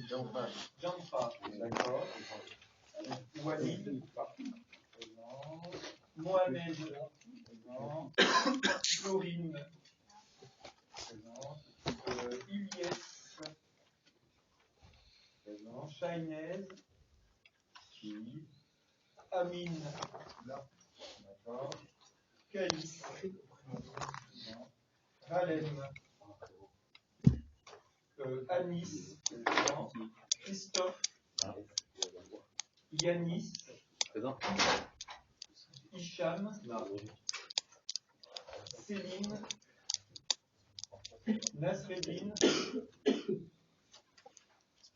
Jampa, d'accord. Walid, présent. Mohamed, présent. Florine, présent. Ilyes, présent. Shainez, oui. Amine, là, d'accord. Calice, Valem, Anis, présent. Christophe, Yanis, Présent. Hicham, Céline, Nasreddin,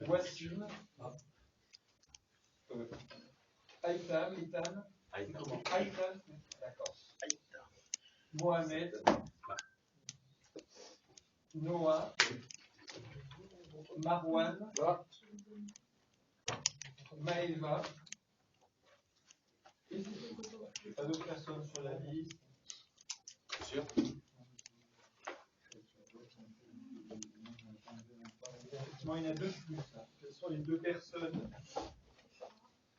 Wassim, Aïtam, Aïtam, d'accord. Mohamed, Noah, Marwan, Maëva. Pas d'autres personnes sur la liste. Sûr. Effectivement, il y en a deux plus. Quelles sont les deux personnes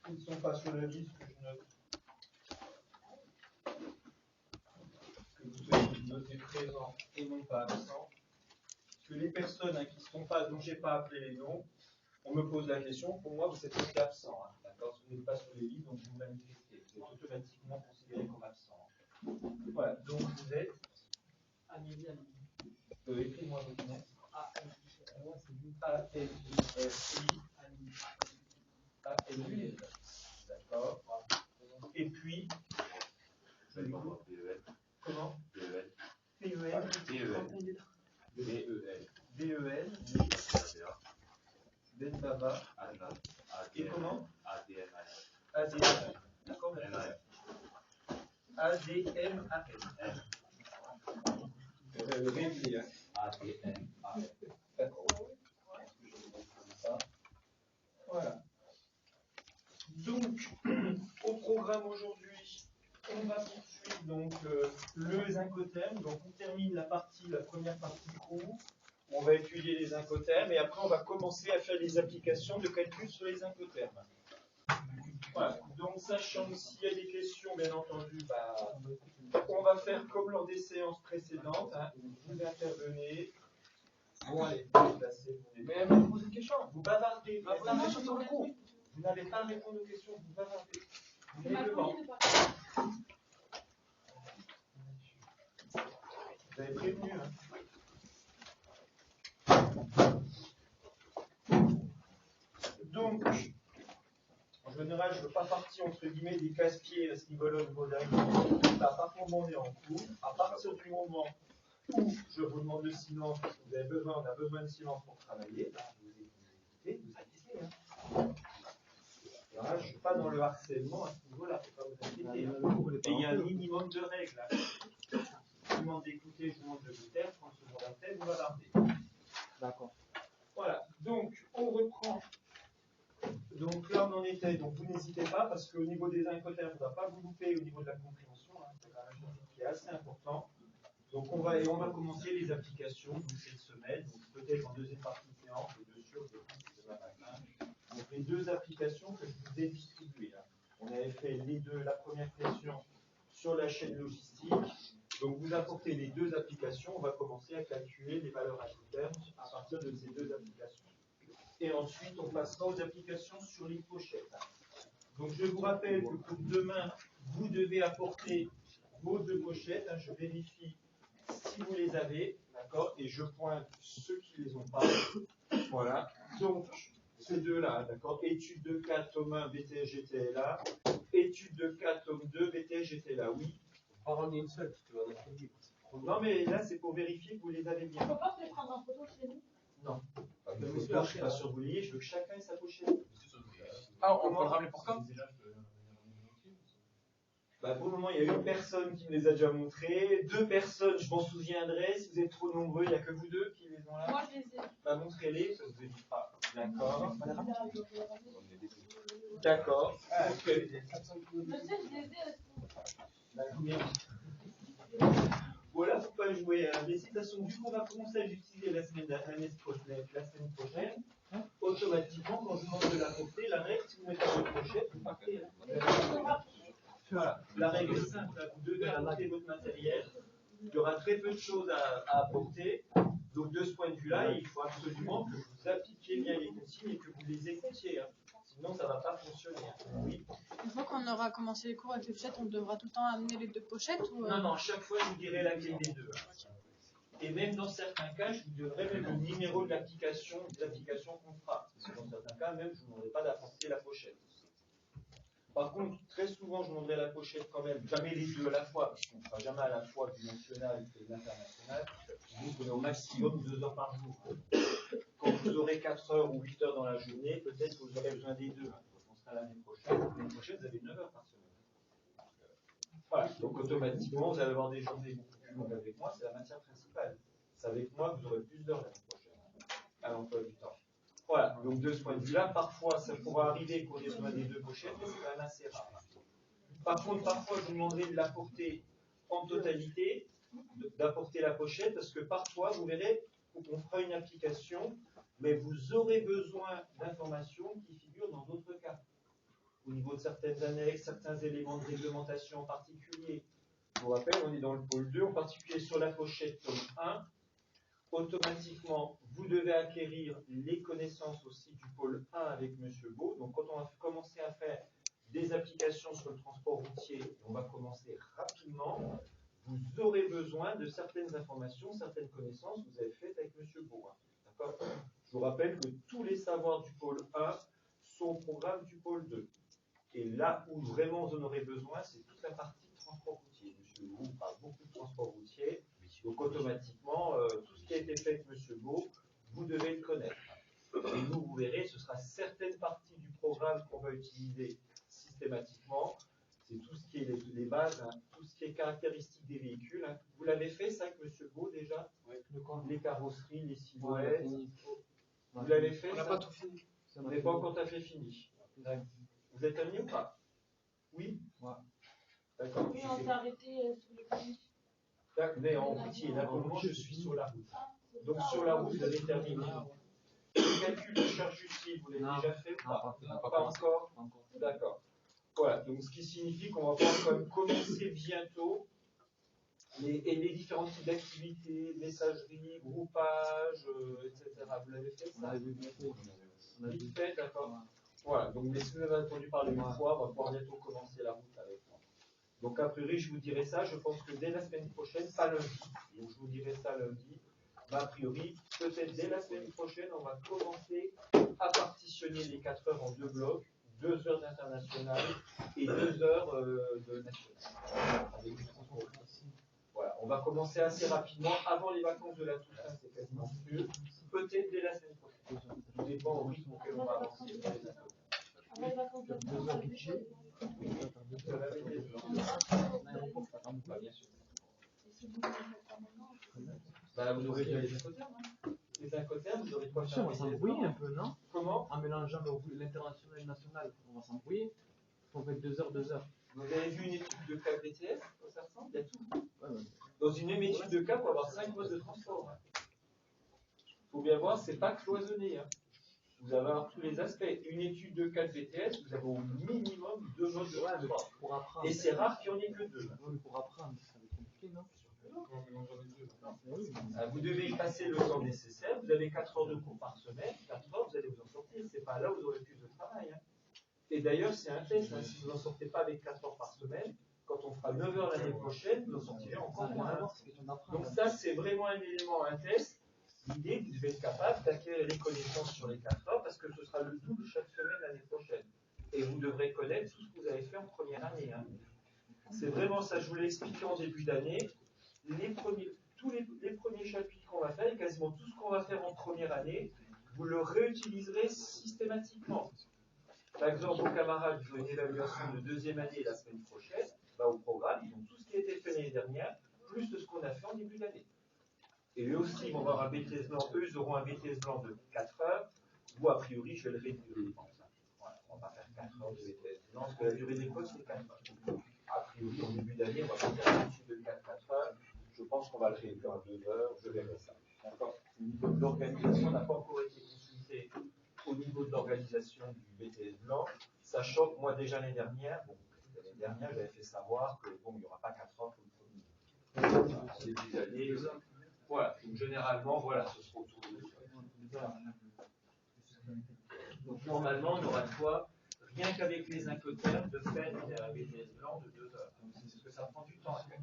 qui ne sont pas sur la liste que je note? Que vous devez noter présent et non pas absent. Parce que les personnes qui ne sont pas, dont je n'ai pas appelé les noms, on me pose la question, pour moi vous êtes tous absents. D'accord? Si vous n'êtes pas sur les listes, donc vous manifestez. Vous êtes automatiquement considéré comme absent. Voilà, donc vous êtes. Écris-moi votre nom. A-L-I. D'accord. Et puis. Comment? P-E-L. B-E-L. Ben Baba. Et comment? A-D-M-A-N. D'accord. A-D-M-A-N. Réveillé. A-D-M-A-N. D'accord. Voilà. Donc, au programme aujourd'hui, on va poursuivre donc le incoterm. Donc, on termine la première partie du cours. On va étudier les incoterms et après, on va commencer à faire les applications de calcul sur les incoterms. Voilà. Donc, sachant que s'il y a des questions, bien entendu, on va faire comme lors des séances précédentes. Vous intervenez. Bon, allez, déplacez-vous les mêmes. Vous posez une question, vous bavardez. Vous avez une question sur le cours. Vous n'avez pas à répondre aux questions, vous bavardez. Vous avez devant. Vous avez prévenu, Donc, en général, je ne veux pas partir entre guillemets des casse-pieds à ce niveau-là au niveau de la règle. À partir du moment où on est en cours, à partir du moment où je vous demande le silence, parce que on a besoin de silence pour travailler, vous écoutez, Là, je ne suis pas dans le harcèlement à ce niveau-là, il ne faut pas vous inquiéter. Et il y a un minimum de règles. Je vous demande d'écouter, je vous demande de vous taire, 30 secondes après, vous bavardez. D'accord. Voilà, donc on reprend. Donc là, on en était, donc vous n'hésitez pas, parce qu'au niveau des incoterms, on ne va pas vous louper au niveau de la compréhension, c'est quand même un chose qui est assez important. Donc on va commencer les applications donc, cette semaine, donc peut-être en deuxième partie de séance, et de sûr, demain matin. Donc les deux applications que je vous ai distribuées. On avait fait la première question sur la chaîne logistique. Donc vous apportez les deux applications, on va commencer à calculer les valeurs à terme à partir de ces deux applications. Et ensuite, on passera aux applications sur les pochettes. Donc je vous rappelle que pour demain, vous devez apporter vos deux pochettes. Je vérifie si vous les avez, d'accord, et je pointe ceux qui ne les ont pas. Voilà. Donc, ces deux-là, d'accord, étude de cas, tome 1, BTS, GTLA, étude de cas, tome 2, BTS, GTLA, oui. On va ramener une seule, parce que tu vas en apprendre. Non, mais là, c'est pour vérifier que vous les avez bien. On ne peut pas les prendre en photo chez nous? Non. Je ne suis pas sûr que vous l'ayez, je veux que chacun ait sa pochette. Ah, on peut le ramener pour quand? Pour le moment, il y a une personne qui me les a déjà montrés, deux personnes, je m'en souviendrai. Si vous êtes trop nombreux, il n'y a que vous deux qui les ont là. Moi, je les ai. Montrez-les, ça vous évitera. D'accord. D'accord. Je sais, je les ai aussi. Voilà, faut pas jouer à les citations. Vu qu'on va commencer à l'utiliser la semaine prochaine, automatiquement, automatiquement, quand je vous demande de la porter, la règle, si vous mettez votre pochette, vous partez. Voilà. La règle est simple, là, vous devez apporter votre matériel. Il y aura très peu de choses à apporter. Donc de ce point de vue-là, il faut absolument que vous appliquiez bien les consignes et que vous les écoutiez. Hein. Sinon, ça ne va pas fonctionner. Oui. Une fois qu'on aura commencé les cours avec les pochettes, on devra tout le temps amener les deux pochettes ou Non, chaque fois, je vous dirai laquelle des deux. Et même dans certains cas, je vous donnerai même le numéro de l'application, des applications qu'on fera. Parce que dans certains cas, même, je ne vous demanderai pas d'apporter la pochette. Par contre, très souvent, je demanderai la pochette quand même, jamais les deux à la fois, parce qu'on ne fera jamais à la fois du national et de l'international. Vous prenez au maximum 2 heures par jour. Quand vous aurez 4 heures ou 8 heures dans la journée, peut-être que vous aurez besoin des deux. On sera l'année prochaine. L'année prochaine, vous avez 9 heures par semaine. Voilà. Donc automatiquement, vous allez avoir des journées beaucoup plus longues avec moi. C'est la matière principale. C'est avec moi que vous aurez plus d'heures l'année prochaine, à l'emploi du temps. Voilà, donc de ce point de vue-là, parfois ça pourra arriver qu'on ait besoin des deux pochettes, mais c'est quand même assez rare. Par contre, parfois je vous demanderai de l'apporter en totalité, d'apporter la pochette, parce que parfois, vous verrez, on fera une application, mais vous aurez besoin d'informations qui figurent dans d'autres cas. Au niveau de certaines annexes, certains éléments de réglementation en particulier. Je vous rappelle, on est dans le pôle 2, en particulier sur la pochette tome 1. Automatiquement, vous devez acquérir les connaissances aussi du pôle 1 avec M. Beau. Donc, quand on va commencer à faire des applications sur le transport routier, on va commencer rapidement, vous aurez besoin de certaines informations, certaines connaissances que vous avez faites avec M. Beau. D'accord ? Je vous rappelle que tous les savoirs du pôle 1 sont au programme du pôle 2. Et là où vraiment vous en aurez besoin, c'est toute la partie transport routier. M. Beau parle beaucoup de transport routier. Donc automatiquement, tout ce qui a été fait avec M. Beau, vous devez le connaître. Et nous, vous verrez, ce sera certaines parties du programme qu'on va utiliser systématiquement. C'est tout ce qui est les bases, hein, tout ce qui est caractéristique des véhicules. Hein. Vous l'avez fait ça avec M. Beau déjà? Oui. Les carrosseries, les silhouettes. Vous l'avez fait? On n'a pas tout fini. Vous n'avez pas encore tout à fait fini. Vous êtes amis ou pas? Oui. Ouais. D'accord. Oui, on s'est arrêté sur les premiers. Mais en routier, là pour le moment je suis sur la route. Donc sur la route, vous avez terminé. Le calcul de charge utile, vous l'avez déjà fait ou pas? Pas encore. D'accord. Voilà, donc ce qui signifie qu'on va pouvoir quand même commencer bientôt les différents types d'activités, messagerie, groupage, etc. Vous l'avez fait ça? Vite fait, d'accord. Voilà, donc mais si vous avez entendu parler une fois, on va pouvoir bientôt commencer la route avec moi. Donc, a priori, je vous dirai ça. Je pense que dès la semaine prochaine, pas lundi. Donc, je vous dirai ça lundi. Mais a priori, peut-être dès la semaine prochaine, on va commencer à partitionner les 4 heures en 2 blocs. 2 heures d'international et 2 heures de national. Voilà, on va commencer assez rapidement. Avant les vacances de la Toussaint, c'est quasiment sûr. Peut-être dès la semaine prochaine. Tout dépend au rythme auquel on va avancer. Avant les vacances de la Toussaint, vous aurez déjà les incoterms. Les incoterms, vous aurez quoi faire? On va s'embrouiller un peu, non? Comment? En mélangeant l'international et le national, on va s'embrouiller. On fait 2 heures, 2 heures. Vous avez vu une étude de cas BTS? Ça ressemble? Il y a tout. Dans une même étude de cas, pour avoir 5 modes de transport. Il faut bien voir, c'est pas cloisonné. Hein. Vous allez avoir tous les aspects. Une étude de cas de BTS, vous avez au minimum 2 modes de transport. Pour apprendre. Et c'est rare qu'il n'y en ait que 2. Oui, pour apprendre, ça va être compliqué, non? Vous devez y passer le temps nécessaire. Vous avez 4 heures de cours par semaine. 4 heures, vous allez vous en sortir. C'est pas là où vous aurez plus de travail. Hein. Et d'ailleurs, c'est un test. Hein. Si vous n'en sortez pas avec 4 heures par semaine, quand on fera 9 heures l'année prochaine, vous en sortirez encore moins. Hein. Donc ça, c'est vraiment un élément, un test. L'idée, vous devez être capable d'acquérir les connaissances sur les 4 heures parce que ce sera le double chaque semaine l'année prochaine. Et vous devrez connaître tout ce que vous avez fait en première année. Hein. C'est vraiment ça, je vous l'ai expliqué en début d'année. Tous les premiers chapitres qu'on va faire, et quasiment tout ce qu'on va faire en première année, vous le réutiliserez systématiquement. Par exemple, vos camarades, ils ont une évaluation de 2e année la semaine prochaine, au programme, ils ont tout ce qui a été fait l'année dernière, plus de ce qu'on a fait en début d'année. Et eux aussi, ils vont avoir un BTS blanc, eux, ils auront un BTS blanc de 4 heures. Vous, a priori, je vais le réduire. Voilà, on va faire 4 heures de BTS blanc, parce que la durée d'école, c'est 4 heures. A priori, en début d'année, on va faire un étude de 4 heures. Je pense qu'on va le réduire à 2 heures, je verrai ça. D'accord. Au niveau de l'organisation, n'a pas encore été consulté au niveau niveau de l'organisation du BTS blanc, sachant que moi déjà l'année dernière, j'avais fait savoir que bon, il n'y aura pas 4 heures pour le premier. C'est des années. Voilà, donc généralement, voilà, ce sera autour de donc normalement, on aura quoi, rien qu'avec les incoterms, de faire un BTS blanc de 2 heures. Parce que ça prend du temps à faire.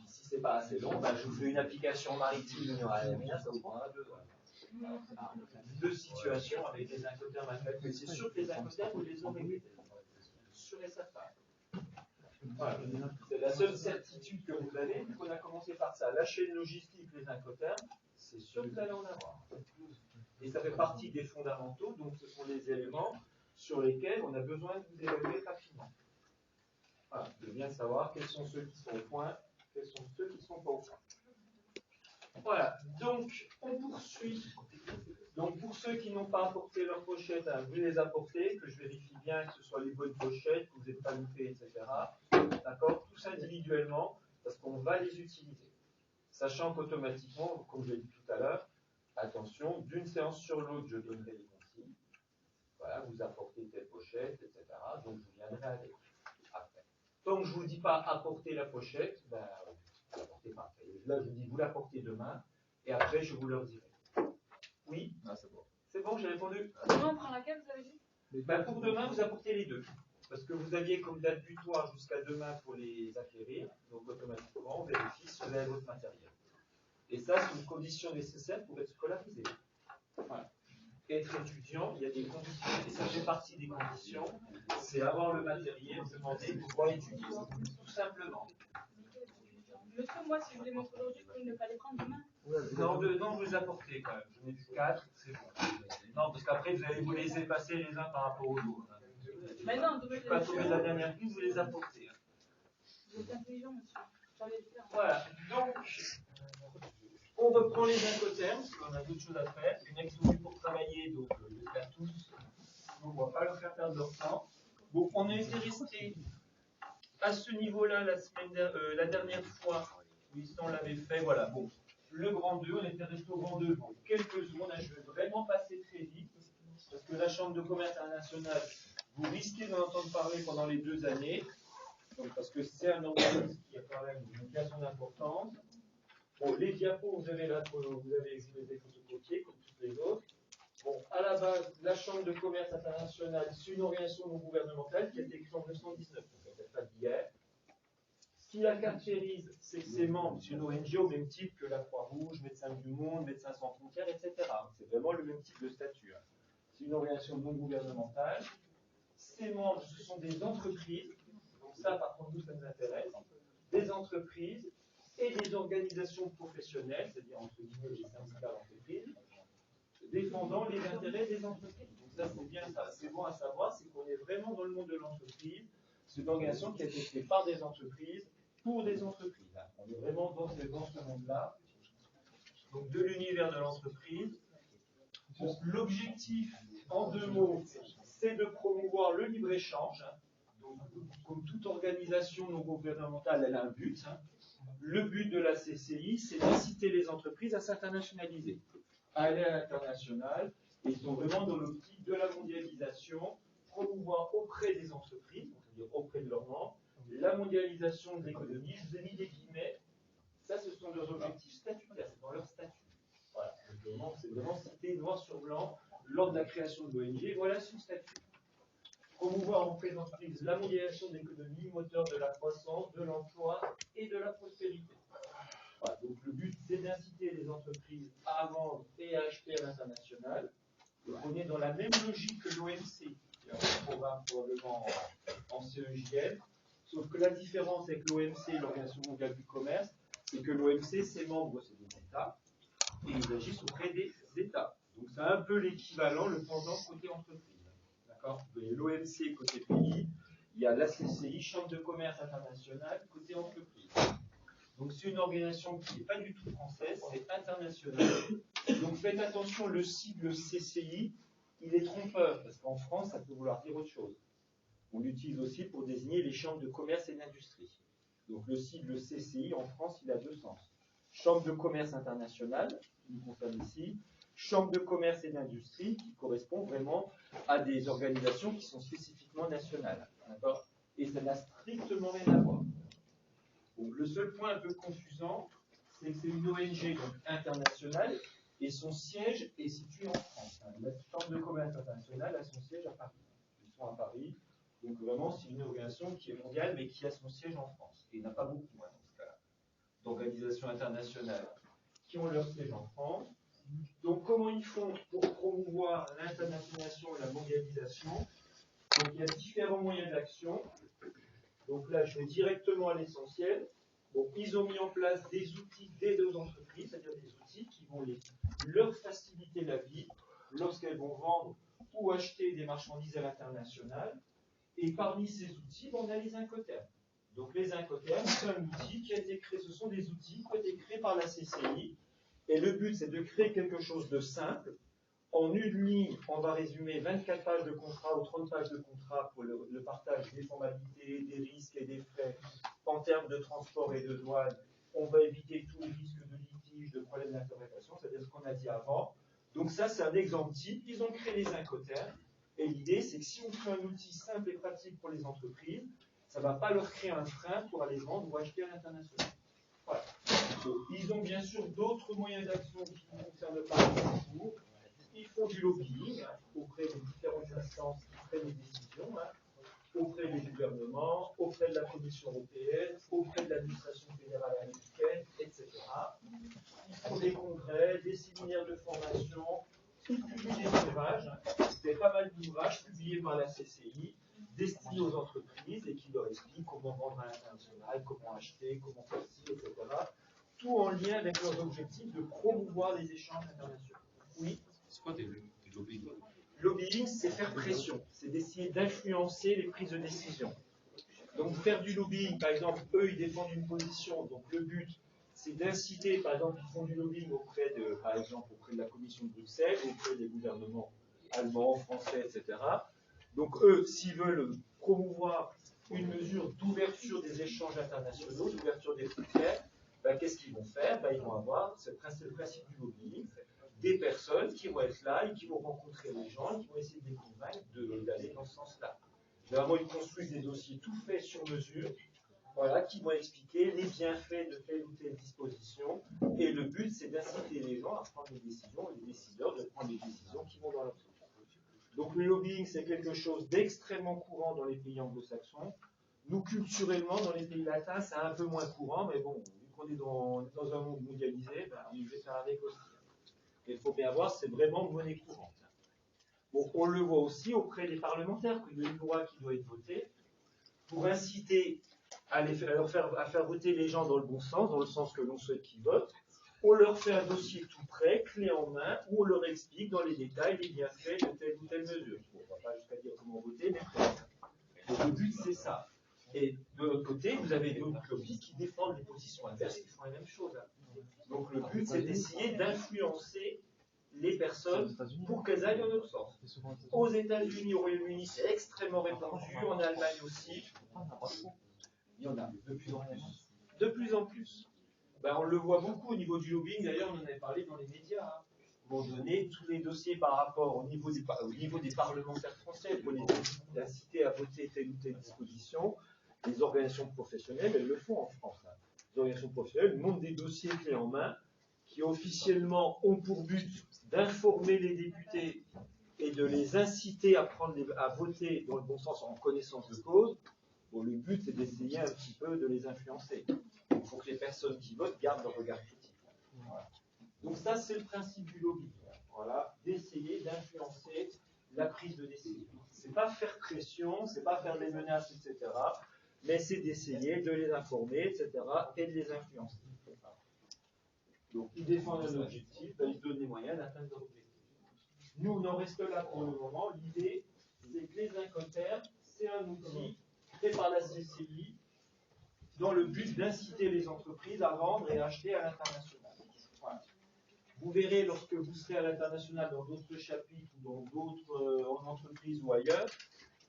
Si c'est pas assez long, je vous fais une application maritime aérienne, ça vous prendra 2 heures. Deux situations avec les incoterms à faire. Mais c'est sûr que les incoterms, vous les aurez. Sûr et certain. Voilà. C'est la seule certitude que vous avez, vu qu'on a commencé par ça. La chaîne logistique, les incoterms, c'est sûr que vous allez en avoir. Et ça fait partie des fondamentaux, donc ce sont les éléments sur lesquels on a besoin de vous évaluer rapidement. Voilà, de bien savoir quels sont ceux qui sont au point, quels sont ceux qui ne sont pas au point. Voilà, donc on poursuit. Donc pour ceux qui n'ont pas apporté leur pochette, vous les apportez, que je vérifie bien que ce soit les bonnes pochettes, que vous n'êtes pas loupé, etc. D'accord? Tous individuellement, parce qu'on va les utiliser. Sachant qu'automatiquement, comme je l'ai dit tout à l'heure, attention, d'une séance sur l'autre, je donnerai les consignes. Voilà, vous apportez telle pochette, etc. Donc je viendrai avec après. Tant que je ne vous dis pas apporter la pochette, vous l'apportez pas. Là, je vous dis vous l'apportez demain, et après je vous le dirai. Oui? Ah, c'est bon. C'est bon, j'ai répondu. Demain, on prend laquelle, vous avez dit? Pour demain, vous apportez les deux. Parce que vous aviez comme date butoir jusqu'à demain pour les acquérir. Donc automatiquement, on vérifie si vous avez votre matériel. Et ça, c'est une condition nécessaire pour être scolarisé. Voilà. Être étudiant, il y a des conditions, et ça fait partie des conditions, c'est avoir le matériel demandé pour pouvoir étudier. Tout simplement. Monsieur, moi, si je voulais montrer aujourd'hui, je peux ne pas les prendre demain? Non, vous les apportez quand même. J'en ai vu 4, c'est bon. Non, parce qu'après, vous allez vous laisser passer les uns par rapport aux autres. Mais non, demain, pas tomber de la dernière prise, vous les apportez. Vous êtes intelligent, monsieur. J'allais le faire. Voilà, donc, on reprend les incoterms, parce qu'on a d'autres choses à faire. Il y en a qui sont venus pour travailler, donc je les faire tous. On ne va pas leur faire perdre leur temps. Bon, on a été resté à ce niveau-là la dernière fois, où on l'avait fait. Voilà, bon, le grand 2, on était resté au grand 2. Bon, quelques secondes, je vais vraiment passer très vite, parce que la Chambre de commerce internationale, vous risquez d'en entendre parler pendant les 2 années. Donc, parce que c'est un organisme qui a quand même bien son importance. Bon, les diapos, vous avez les photocopiés, comme toutes les autres. Bon, à la base, la Chambre de commerce internationale, c'est une organisation non gouvernementale qui a été créée en 1919, donc elle date pas d'hier. Ce qui la caractérise, c'est que ses membres, c'est une ONG au même type que la Croix-Rouge, Médecins du Monde, Médecins sans frontières, etc. C'est vraiment le même type de statut. C'est une organisation non gouvernementale. Ses membres, ce sont des entreprises. Donc ça, par contre, nous, ça nous intéresse. Des entreprises et des organisations professionnelles, c'est-à-dire entre guillemets les syndicats d'entreprise, défendant les intérêts des entreprises. Donc ça, c'est bien ça. C'est bon à savoir, c'est qu'on est vraiment dans le monde de l'entreprise. C'est une organisation qui a été créée par des entreprises, pour des entreprises. On est vraiment dans ce monde-là. Donc de l'univers de l'entreprise. L'objectif, en 2 mots, c'est de promouvoir le libre-échange. Donc, comme toute organisation non gouvernementale, elle a un but. Le but de la CCI, c'est d'inciter les entreprises à s'internationaliser, à aller à l'international, et ils sont vraiment dans l'optique de la mondialisation, promouvoir auprès des entreprises, c'est-à-dire auprès de leurs membres, la mondialisation de l'économie. Je vous ai mis des guillemets, ça ce sont leurs objectifs statutaires, c'est dans leur statut. Voilà, c'est vraiment cité noir sur blanc lors de la création de l'ONG, voilà son statut. Promouvoir auprès des entreprises la mondialisation de l'économie, moteur de la croissance, de l'emploi et de la prospérité. Voilà, donc le but, c'est d'inciter les entreprises à vendre et à acheter à l'international. On est dans la même logique que l'OMC, qui est un programme probablement en CEJM, sauf que la différence avec l'OMC, l'Organisation mondiale du commerce, c'est que l'OMC, ses membres, c'est des États, et ils agissent auprès des États. Donc c'est un peu l'équivalent, le pendant côté entreprise. D'accord ? L'OMC côté pays, il y a la CCI, Chambre de commerce internationale, côté entreprise. Donc c'est une organisation qui n'est pas du tout française, c'est international. Donc faites attention, le sigle CCI, il est trompeur, parce qu'en France, ça peut vouloir dire autre chose. On l'utilise aussi pour désigner les chambres de commerce et d'industrie. Donc le sigle CCI, en France, il a 2 sens. Chambre de commerce internationale, qui nous concerne ici, chambres de commerce et d'industrie qui correspondent vraiment à des organisations qui sont spécifiquement nationales. D'accord ? Et ça n'a strictement rien à voir. Donc, le seul point un peu confusant, c'est que c'est une ONG donc, internationale et son siège est situé en France. La Chambre de commerce internationale a son siège à Paris. Ils sont à Paris. Donc vraiment, c'est une organisation qui est mondiale, mais qui a son siège en France. Et il n'y en a pas beaucoup, dans ce cas-là, d'organisations internationales qui ont leur siège en France. Donc comment ils font pour promouvoir l'internationalisation et la mondialisation? Donc il y a différents moyens d'action. Donc là, je vais directement à l'essentiel. Donc ils ont mis en place des outils d'aide aux entreprises, c'est-à-dire des outils qui vont leur faciliter la vie lorsqu'elles vont vendre ou acheter des marchandises à l'international. Et parmi ces outils, on a les Incoterms. Donc les Incoterms, c'est un outil qui a été créé, ce sont des outils qui ont été créés par la CCI. Et le but, c'est de créer quelque chose de simple. En une ligne, on va résumer 24 pages de contrat ou 30 pages de contrat pour le partage des formalités, des risques et des frais en termes de transport et de douane. On va éviter tous les risques de litige, de problèmes d'interprétation, c'est-à-dire ce qu'on a dit avant. Donc ça, c'est un exemple type. Ils ont créé les Incoterms. Et l'idée, c'est que si on crée un outil simple et pratique pour les entreprises, ça ne va pas leur créer un frein pour aller vendre ou acheter à l'international. Voilà. Donc, ils ont bien sûr d'autres moyens d'action qui ne concernent pas le concours. Ils font du lobbying auprès des différentes instances qui prennent les décisions, auprès des gouvernements, auprès de la Commission européenne, auprès de l'administration fédérale américaine, etc. Ils font des congrès, des séminaires de formation, ils publient des ouvrages, c'est pas mal d'ouvrages publiés par la CCI, destinés aux entreprises et qui leur expliquent comment vendre à l'international, comment acheter, comment faire ci, etc. Tout en lien avec leurs objectifs de promouvoir les échanges internationaux. Oui. C'est quoi des lobbying? Lobbying, c'est faire pression, c'est d'essayer d'influencer les prises de décision. Donc faire du lobbying, par exemple, eux, ils défendent une position, donc le but, c'est d'inciter, par exemple, ils font du lobbying auprès de, par exemple, auprès de la Commission de Bruxelles, auprès des gouvernements allemands, français, etc. Donc eux, s'ils veulent promouvoir une mesure d'ouverture des échanges internationaux, d'ouverture des frontières, ben, qu'est-ce qu'ils vont faire? Ben, ils vont avoir, c'est le principe du lobbying, des personnes qui vont être là et qui vont rencontrer les gens, qui vont essayer de les convaincre d'aller dans ce sens-là. Généralement, ils construisent des dossiers tout faits sur mesure, voilà, qui vont expliquer les bienfaits de telle ou telle disposition. Et le but, c'est d'inciter les gens à prendre des décisions, et les décideurs de prendre des décisions qui vont dans leur sens. Donc le lobbying, c'est quelque chose d'extrêmement courant dans les pays anglo-saxons. Nous, culturellement, dans les pays latins, c'est un peu moins courant, mais bon, vu qu'on est dans un monde mondialisé, ben, on va faire avec aussi. Et il faut bien voir, c'est vraiment monnaie courante. Bon, on le voit aussi auprès des parlementaires, qu'il y a une loi qui doit être votée pour inciter à faire voter les gens dans le bon sens, dans le sens que l'on souhaite qu'ils votent. On leur fait un dossier tout prêt, clé en main, où on leur explique dans les détails les bienfaits de telle ou telle mesure. Bon, on ne va pas jusqu'à dire comment voter, mais donc, le but, c'est ça. Et de l'autre côté, vous avez d'autres lobbies qui défendent les positions inverses, qui font la même chose. Donc le but, c'est d'essayer d'influencer les personnes pour qu'elles aillent dans notre sens. Aux États-Unis, au Royaume-Uni, c'est extrêmement répandu, en Allemagne aussi. Il y en a de plus en plus. De plus en plus. Ben, on le voit beaucoup au niveau du lobbying, d'ailleurs on en avait parlé dans les médias. À un moment donné, tous les dossiers par rapport au niveau des parlementaires français pour les inciter à voter telle ou telle disposition, les organisations professionnelles, elles le font en France. Les organisations professionnelles montent des dossiers clés en main qui officiellement ont pour but d'informer les députés et de les inciter à voter dans le bon sens en connaissance de cause. Bon, le but, c'est d'essayer un petit peu de les influencer. Il faut que les personnes qui votent gardent leur regard critique. Voilà. Donc ça, c'est le principe du lobby. Voilà, d'essayer d'influencer la prise de décision. C'est pas faire pression, c'est pas faire des menaces, etc. Mais c'est d'essayer de les informer, etc. et de les influencer. Donc, ils défendent un objectif, ils donnent les moyens d'atteindre leur objectif. Nous, on en reste là pour le moment. L'idée, c'est que les Incoterms, c'est un outil créé par la CCI dans le but d'inciter les entreprises à vendre et à acheter à l'international. Voilà. Vous verrez, lorsque vous serez à l'international dans d'autres chapitres ou dans d'autres entreprises ou ailleurs,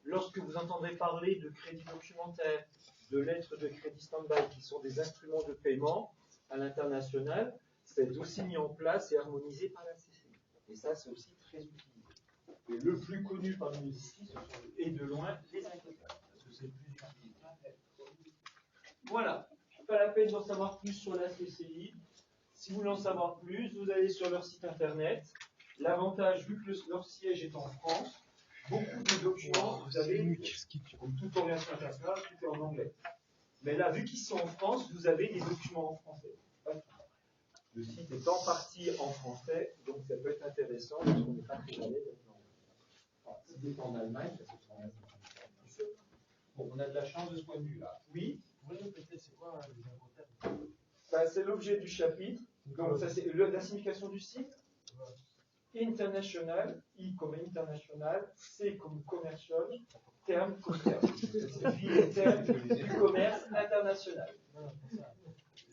lorsque vous entendrez parler de crédit documentaire, de lettres de crédit stand-by, qui sont des instruments de paiement à l'international, c'est aussi mis en place et harmonisé par la CCI. Et ça, c'est aussi très utilisé. Et le plus connu parmi les outils, et de loin, les incoterms, parce que c'est le plus utilisé. Voilà, pas la peine d'en savoir plus sur la CCI. Si vous voulez en savoir plus, vous allez sur leur site internet. L'avantage, vu que leur siège est en France, beaucoup de documents, vous avez, comme toute orientation internationale, tout est en anglais. Mais là, vu qu'ils sont en France, vous avez des documents en français. Le site est en partie en français, donc ça peut être intéressant, parce qu'on n'est pas très à l'aise avec l'anglais. Si vous êtes en Allemagne, ça se prend. Bon, on a de la chance de ce point de vue-là. Oui. Vous pouvez répéter, c'est quoi les incoterms? C'est l'objet du chapitre. Donc, ça, c'est la signification du site. International, I comme international, C comme commercial, terme comme terme. C'est les termes du commerce international.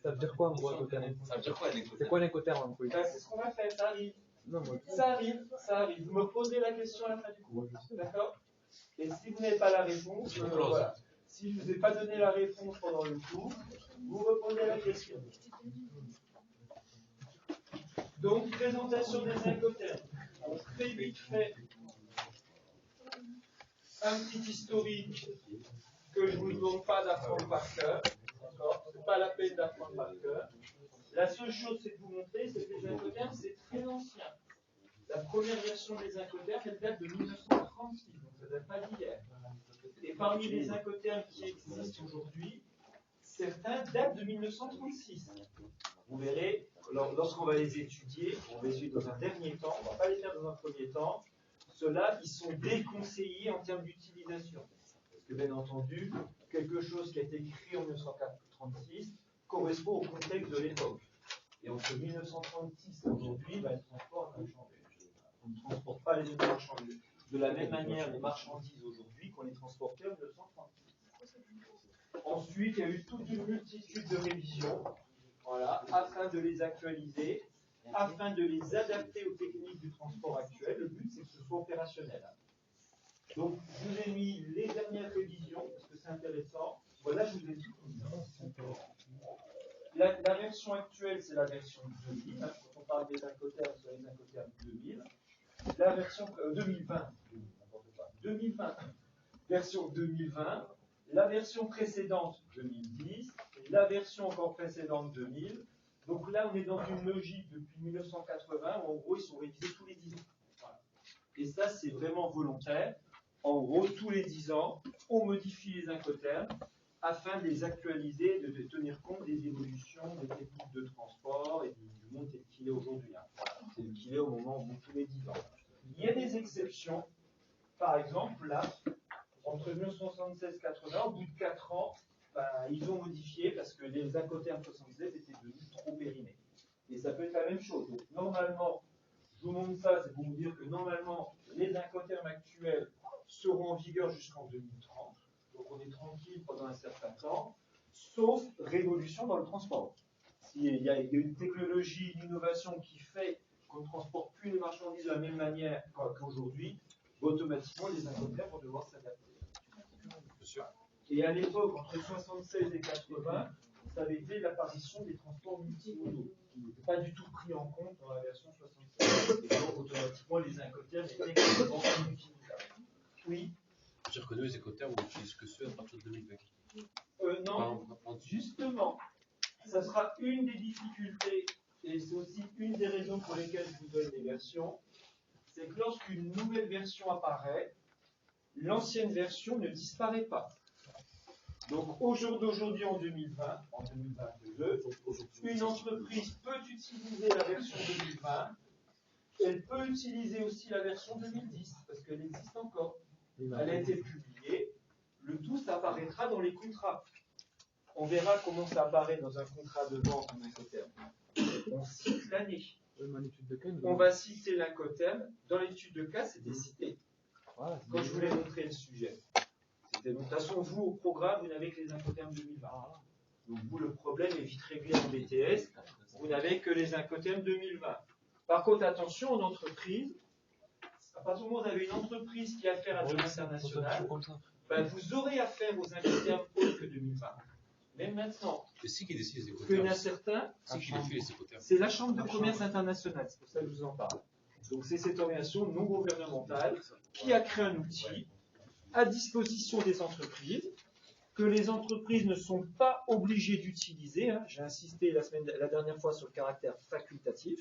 Ça veut dire quoi, en gros, incoterm? Ça veut dire quoi, C'est quoi l'incoterm, en gros? C'est ce qu'on va faire, ça arrive. Non, moi, Ça arrive, ça arrive. Vous me posez la question à la fin du cours. D'accord? Et si vous n'avez pas la réponse, voilà. Si je ne vous ai pas donné la réponse pendant le cours, vous reposez la question. Donc, présentation des incoterms. On très vite fait un petit historique que je ne vous demande pas d'apprendre par cœur. D'accord? Ce n'est pas la peine d'apprendre par cœur. La seule chose, c'est de vous montrer, c'est que les incoterms, c'est très ancien. La première version des incoterms, elle date de 1936, donc ça ne date pas d'hier. Et parmi les incoterms qui existent aujourd'hui, certains datent de 1936. Vous verrez, lorsqu'on va les étudier, on va les étudier dans un dernier temps, on ne va pas les faire dans un premier temps, ceux-là, ils sont déconseillés en termes d'utilisation. Parce que bien entendu, quelque chose qui a été écrit en 1936 correspond au contexte de l'époque. Et entre 1936 et aujourd'hui, le transport a changé. On ne transporte pas les marchandises. De la même manière, les marchandises aujourd'hui qu'on les transportait en 1936. Ensuite, il y a eu toute une multitude de révisions, voilà, afin de les actualiser, afin de les adapter aux techniques du transport actuel. Le but, c'est que ce soit opérationnel. Donc, je vous ai mis les dernières révisions, parce que c'est intéressant. Voilà, je vous ai tout mis. La version actuelle, c'est la version 2000. Quand on parle des incoterms, c'est les incoterms 2000. La version 2020. 2020. Version 2020. La version précédente, 2010. La version encore précédente, 2000. Donc là, on est dans une logique depuis 1980 où en gros, ils sont révisés tous les 10 ans. Voilà. Et ça, c'est vraiment volontaire. En gros, tous les 10 ans, on modifie les incoterms afin de les actualiser, de tenir compte des évolutions des techniques de transport et du monde tel qu'il est aujourd'hui. Voilà. C'est le qu'il est au moment où tous les 10 ans. Il y a des exceptions. Par exemple, là, entre 1976 et 80, au bout de 4 ans, ils ont modifié parce que les incoterms 76 étaient devenus trop périmés. Et ça peut être la même chose. Donc, normalement, je vous montre ça, c'est pour vous dire que normalement, les incoterms actuels seront en vigueur jusqu'en 2030. Donc, on est tranquille pendant un certain temps, sauf révolution dans le transport. S'il y a une technologie, une innovation qui fait qu'on ne transporte plus les marchandises de la même manière qu'aujourd'hui, automatiquement, les incoterms vont devoir s'adapter. Et à l'époque, entre 1976 et 80, ça avait été l'apparition des transports multimodaux, qui n'étaient pas du tout pris en compte dans la version 76. Et donc, automatiquement, les incoterms étaient extrêmement inutilisables. Oui. J'ai reconnu les écoterms, on n'utilise que ceux à partir de 2020. Non, justement, ça sera une des difficultés, et c'est aussi une des raisons pour lesquelles je vous donne les versions, c'est que lorsqu'une nouvelle version apparaît, l'ancienne version ne disparaît pas. Donc, au jour d'aujourd'hui, en 2020, en 2022, une entreprise peut utiliser la version 2020, elle peut utiliser aussi la version 2010, parce qu'elle existe encore. Elle a été publiée, le tout, ça apparaîtra dans les contrats. On verra comment ça apparaît dans un contrat de vente en incoterm. On cite l'année. On va citer l'incoterm. Dans l'étude de cas, c'était cité. Quand je voulais montrer le sujet. De toute façon, vous, au programme, vous n'avez que les incoterms 2020. Donc, vous, le problème est vite réglé en BTS. Vous n'avez que les incoterms 2020. Par contre, attention, en entreprise, à partir du moment où vous avez une entreprise qui a affaire à de l'international, vous aurez affaire aux incoterms autres que 2020. Même maintenant. Et c'est qui décide les écoterms? Il y en a certains. C'est qui décide les écoterms? C'est la Chambre de commerce internationale. C'est pour ça que je vous en parle. Donc c'est cette organisation non gouvernementale qui a créé un outil à disposition des entreprises que les entreprises ne sont pas obligées d'utiliser. Hein. J'ai insisté la dernière fois sur le caractère facultatif,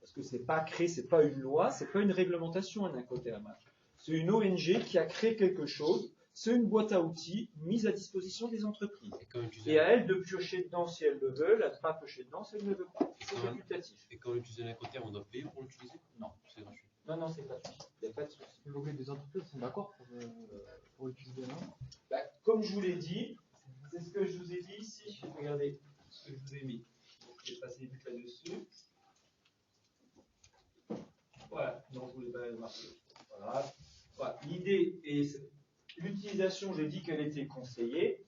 parce que c'est pas créé, c'est pas une loi, c'est pas une réglementation un Incoterm. C'est une ONG qui a créé quelque chose. C'est une boîte à outils mise à disposition des entreprises. Et à elles de piocher dedans si elles le veulent, à ne pas piocher dedans si elles ne le veulent pas. C'est facultatif. Et quand on utilise un Incoterm, on doit payer pour l'utiliser? Non. C'est gratuit. Non, non, c'est gratuit. Il n'y a pas de souci. Des entreprises sont d'accord pour utiliser là. Bah, comme je vous l'ai dit, c'est ce que je vous ai dit ici. Regardez ce que je vous ai mis. Je vais passer vite là-dessus. Voilà, donc vous l'avez marqué. Voilà. Voilà. L'idée est l'utilisation, j'ai dit qu'elle était conseillée.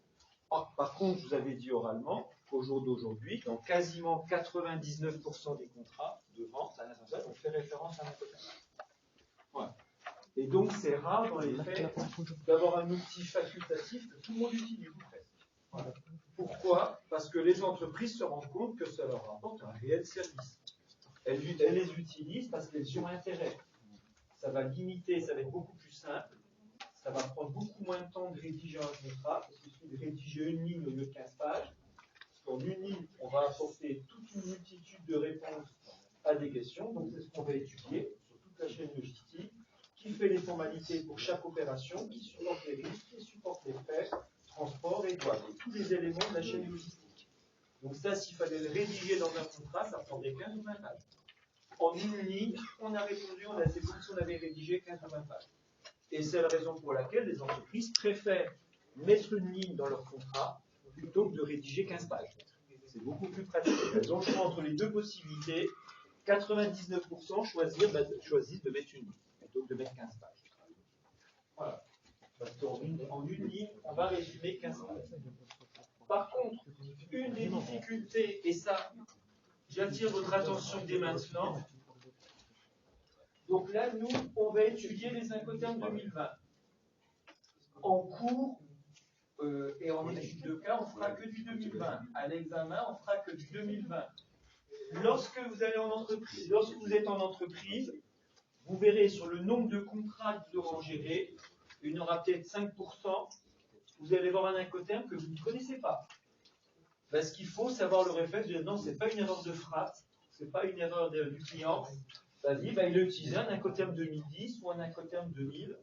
Par contre, je vous avais dit oralement qu'au jour d'aujourd'hui, dans quasiment 99% des contrats de vente à l'international, on fait référence à un Incoterm. Voilà. Et donc, c'est rare dans les faits d'avoir un outil facultatif que tout le monde utilise. Voilà. Pourquoi? Parce que les entreprises se rendent compte que ça leur apporte un réel service. Elles les utilisent parce qu'elles y ont intérêt. Ça va limiter, ça va être beaucoup plus simple. Ça va prendre beaucoup moins de temps de rédiger un contrat, parce qu'il suffit de rédiger une ligne au lieu de 15 pages. Parce qu'en une ligne, on va apporter toute une multitude de réponses à des questions. Donc, c'est ce qu'on va étudier sur toute la chaîne logistique, qui fait les formalités pour chaque opération, qui supporte les risques, qui supporte les frais, transport et douane, et tous les éléments de la chaîne logistique. Donc ça, s'il fallait le rédiger dans un contrat, ça prendrait 15 ou 20 pages. En une ligne, on a répondu, on a été comme si on avait rédigé 15 ou 20 pages. Et c'est la raison pour laquelle les entreprises préfèrent mettre une ligne dans leur contrat plutôt que de rédiger 15 pages. C'est beaucoup plus pratique. Elles ont le choix entre les deux possibilités. 99% choisissent de mettre une ligne plutôt que de mettre 15 pages. Voilà. Parce qu'en une ligne, on va résumer 15 pages. Par contre, une des difficultés, et ça, j'attire votre attention dès maintenant. Donc là, nous, on va étudier les Incoterms 2020. En cours et en étude de cas, on ne fera que du 2020. À l'examen, on ne fera que du 2020. Lorsque vous êtes en entreprise, vous verrez sur le nombre de contrats que vous devrez gérer, il y en aura peut-être 5%, vous allez voir un Incoterm que vous ne connaissez pas. Parce qu'il faut savoir le réflexe de dire non, ce n'est pas une erreur de frappe, ce n'est pas une erreur du client. Vas-y, il a utilisé un Incoterm 2010 ou un Incoterm 2000.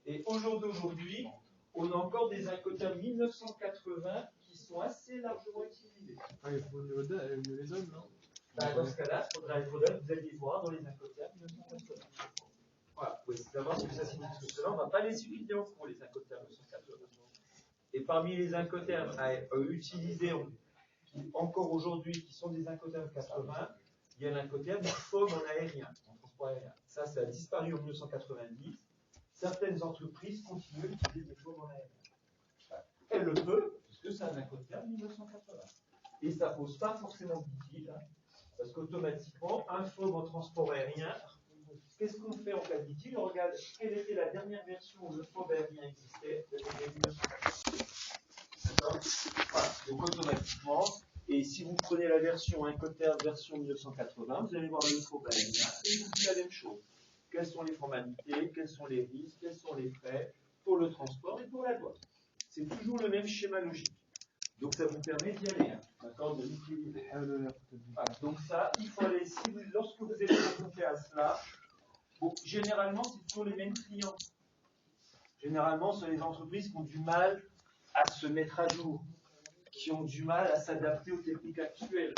Et au jour d'aujourd'hui, on a encore des Incoterms 1980 qui sont assez largement utilisés. Ah, il faut nous les donne, non? Dans ce cas-là, il faudrait que vous alliez voir dans les Incoterms 1980. Voilà, vous pouvez savoir ce que ça signifie. Tout cela, on ne va pas les étudier en cours, les Incoterms 1980. Et parmi les Incoterms à utiliser encore aujourd'hui, qui sont des Incoterms 80, il y a l'Incoterm FOB en aérien, en transport aérien. Ça a disparu en 1990. Certaines entreprises continuent à utiliser des FOB en aérien. Elles le peuvent, puisque c'est un Incoterm 1980. Et ça ne pose pas forcément de litige, hein, parce qu'automatiquement, un FOB en transport aérien, qu'est-ce qu'on fait en cas de litige? On regarde quelle était la dernière version où le FOB aérien existait, de 1980. D'accord? Voilà. Donc automatiquement, et si vous prenez la version Incoterm version 1980, vous allez voir le FOB aérien et vous dites la même chose. Quelles sont les formalités, quels sont les risques, quels sont les frais pour le transport et pour la douane. C'est toujours le même schéma logique. Donc ça vous permet d'y aller, hein, d'accord, de l'utiliser. Voilà. Donc ça, il faut aller, lorsque vous êtes confronté à cela, bon, généralement c'est toujours les mêmes clients. Généralement, ce sont les entreprises qui ont du mal à se mettre à jour, qui ont du mal à s'adapter aux techniques actuelles.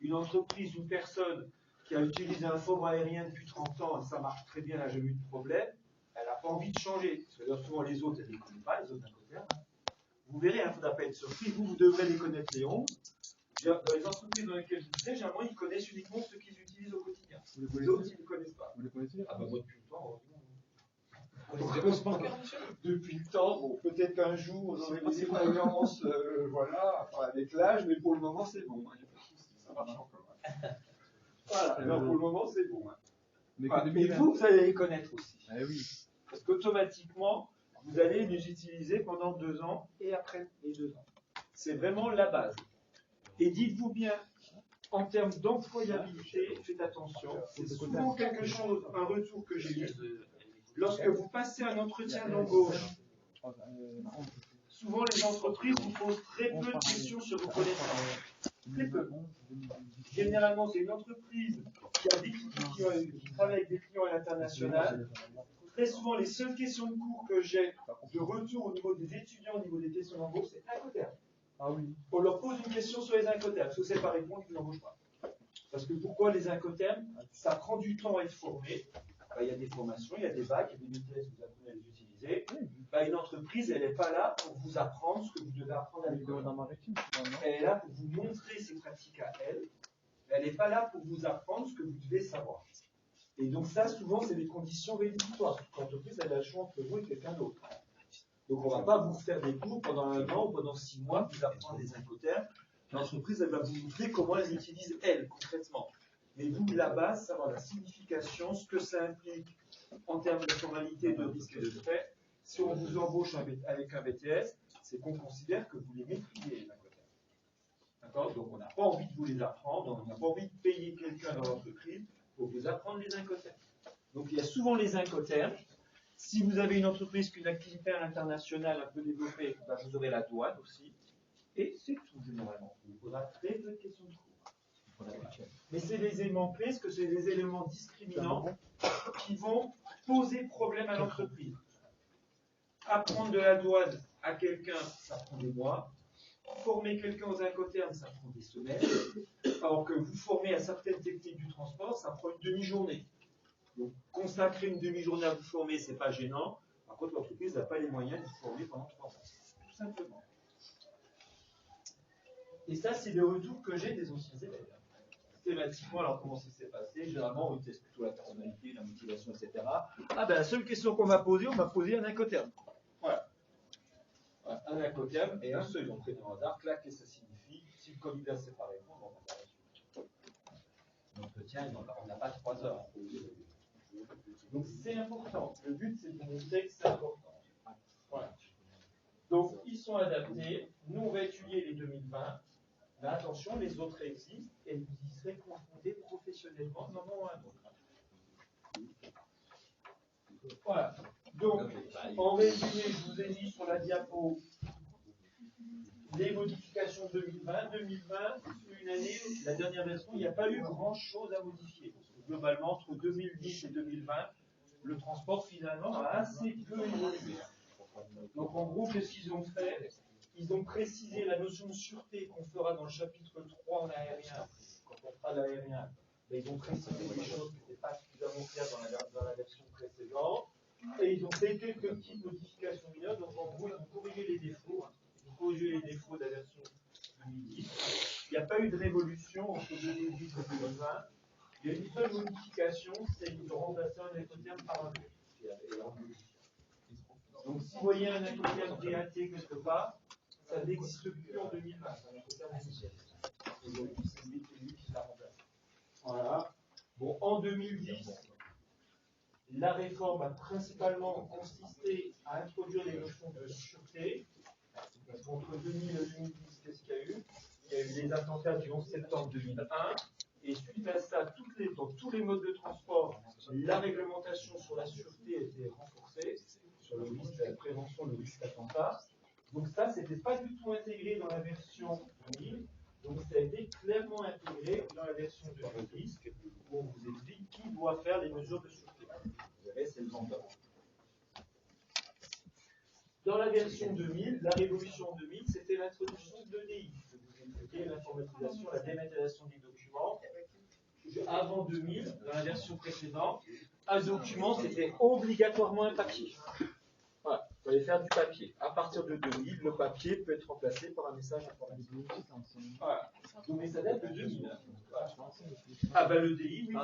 Une entreprise, une personne qui a utilisé un FOB aérien depuis 30 ans, et ça marche très bien, elle n'a jamais eu de problème, elle n'a pas envie de changer. Parce que souvent les autres, elle ne les connaît pas, les autres Incoterms. Vous verrez, il ne faudra pas être surpris, vous devrez les connaître, les 11. Dans les entreprises dans lesquelles vous êtes, généralement, ils connaissent uniquement ce qu'ils utilisent au quotidien. Les autres, ils ne connaissent pas. Vous les connaissez? Ah bah moi depuis le temps, Depuis le temps, bon, peut-être qu'un jour j'aurai des expériences, voilà, enfin, avec l'âge, mais pour le moment c'est bon. Hein, ça marche encore. Hein. Voilà, alors pour le moment c'est bon. Hein. Mais vous allez les connaître aussi. Ah oui. Parce qu'automatiquement, vous allez les utiliser pendant 2 ans et après les 2 ans. C'est vraiment la base. Et dites-vous bien, en termes d'employabilité, faites attention, c'est souvent quelque chose, un retour que j'ai eu. Lorsque vous passez un entretien d'embauche, souvent les entreprises vous posent très peu de questions sur vos connaissances. Très peu. Généralement, c'est une entreprise qui travaille avec des clients à l'international. Très souvent, les seules questions de cours que j'ai de retour au niveau des étudiants, au niveau des questions d'embauche, c'est Incoterm. Ah oui. On leur pose une question sur les Incoterm. Si vous ne savez pas répondre, ils ne l'embauchent pas. Parce que pourquoi les Incoterm? Ça prend du temps à être formé. Il y a des formations, il y a des bacs, il y a des BTS, vous apprenez à les utiliser. Une entreprise, elle n'est pas là pour vous apprendre ce que vous devez apprendre à l'école. Elle est là pour vous montrer ses pratiques à elle. Elle n'est pas là pour vous apprendre ce que vous devez savoir. Et donc ça, souvent, c'est des conditions rédhibitoires. L'entreprise, elle a le choix entre vous et quelqu'un d'autre. Donc on ne va pas vous faire des cours pendant 1 an ou pendant 6 mois pour vous apprendre les Incoterms. L'entreprise, elle va vous montrer comment elle utilise, elle, concrètement. Mais vous, de la base, savoir la signification, ce que ça implique en termes de formalité, de risque et de frais. Si on vous embauche avec un BTS, c'est qu'on considère que vous les maîtrisez, les Incoterms. D'accord? Donc on n'a pas envie de vous les apprendre, on n'a pas envie de payer quelqu'un dans l'entreprise pour vous apprendre les Incoterms. Donc il y a souvent les Incoterms. Si vous avez une entreprise qui a une activité à l'international un peu développée, vous aurez la douane aussi. Et c'est tout, généralement. Il vous posera très peu de questions de cours. Mais c'est des éléments clés, parce que c'est des éléments discriminants qui vont poser problème à l'entreprise. Apprendre de la douane à quelqu'un, ça prend des mois. Former quelqu'un aux Incoterms, ça prend des semaines. Alors que vous formez à certaines techniques du transport, ça prend une demi-journée. Donc, consacrer une demi-journée à vous former, ce n'est pas gênant. Par contre, l'entreprise n'a pas les moyens de vous former pendant 3 mois. Tout simplement. Et ça, c'est le retour que j'ai des anciens élèves. Thématiquement, alors comment ça s'est passé? Généralement, on teste plutôt la personnalité, la motivation, etc. La seule question qu'on m'a posée, on m'a posé un Incoterm. Voilà. Un Incoterm et un seul. Ils ont pris dans hasard, clac, qu'est-ce que ça signifie? Si le candidat ne sait pas répondre, on va pas la suite. L'entretien, on n'a pas 3 heures. Donc c'est important. Le but, c'est de vous montrer que c'est important. Voilà. Donc ils sont adaptés. Nous, on va étudier les 2020. Mais attention, les autres existent et vous y serez confrontés professionnellement d'un moment ou à un autre. Voilà. Donc, en résumé, je vous ai mis sur la diapo les modifications 2020. 2020, c'est une année, la dernière version, il n'y a pas eu grand-chose à modifier. Parce que globalement, entre 2010 et 2020, le transport, finalement, a assez peu évolué. Donc, en gros, qu'est-ce qu'ils ont fait? Ils ont précisé la notion de sûreté qu'on fera dans le chapitre 3 en aérien. Quand on fera l'aérien, ils ont précisé des choses qui n'étaient pas suffisamment claires dans la version précédente. Et ils ont fait quelques petites modifications mineures. Donc en gros, ils ont corrigé les défauts. Ils ont corrigé les défauts de la version 2010. Il n'y a pas eu de révolution entre 2010 et 2020. Il y a une seule modification, c'est qu'ils ont remplacé un Incoterm par un B. Donc si vous voyez un Incoterm DAT quelque part, ça n'existe plus en 2020. Voilà. Bon, en 2010, la réforme a principalement consisté à introduire les notions de sûreté. Entre 2000 et 2010, qu'est-ce qu'il y a eu? Il y a eu les attentats du 11 septembre 2001. Et suite à ça, dans tous les modes de transport, la réglementation sur la sûreté a été renforcée, sur le risque, la prévention, le risque d'attentat. Donc ça, ce n'était pas du tout intégré dans la version 2000. Donc ça a été clairement intégré dans la version 2010, où on vous explique qui doit faire les mesures de sûreté. Vous verrez, c'est le vendeur. Dans la version 2000, la révolution 2000, c'était l'introduction de l'EDI. Je vous ai expliqué l'informatisation, la dématérialisation des documents. Avant 2000, dans la version précédente, un document, c'était obligatoirement un papier. Voilà, il fallait faire du papier. À partir de 2000, le papier peut être remplacé par un message informatique. Voilà. Donc, mais ça date de 2000. Voilà. L'EDI, oui.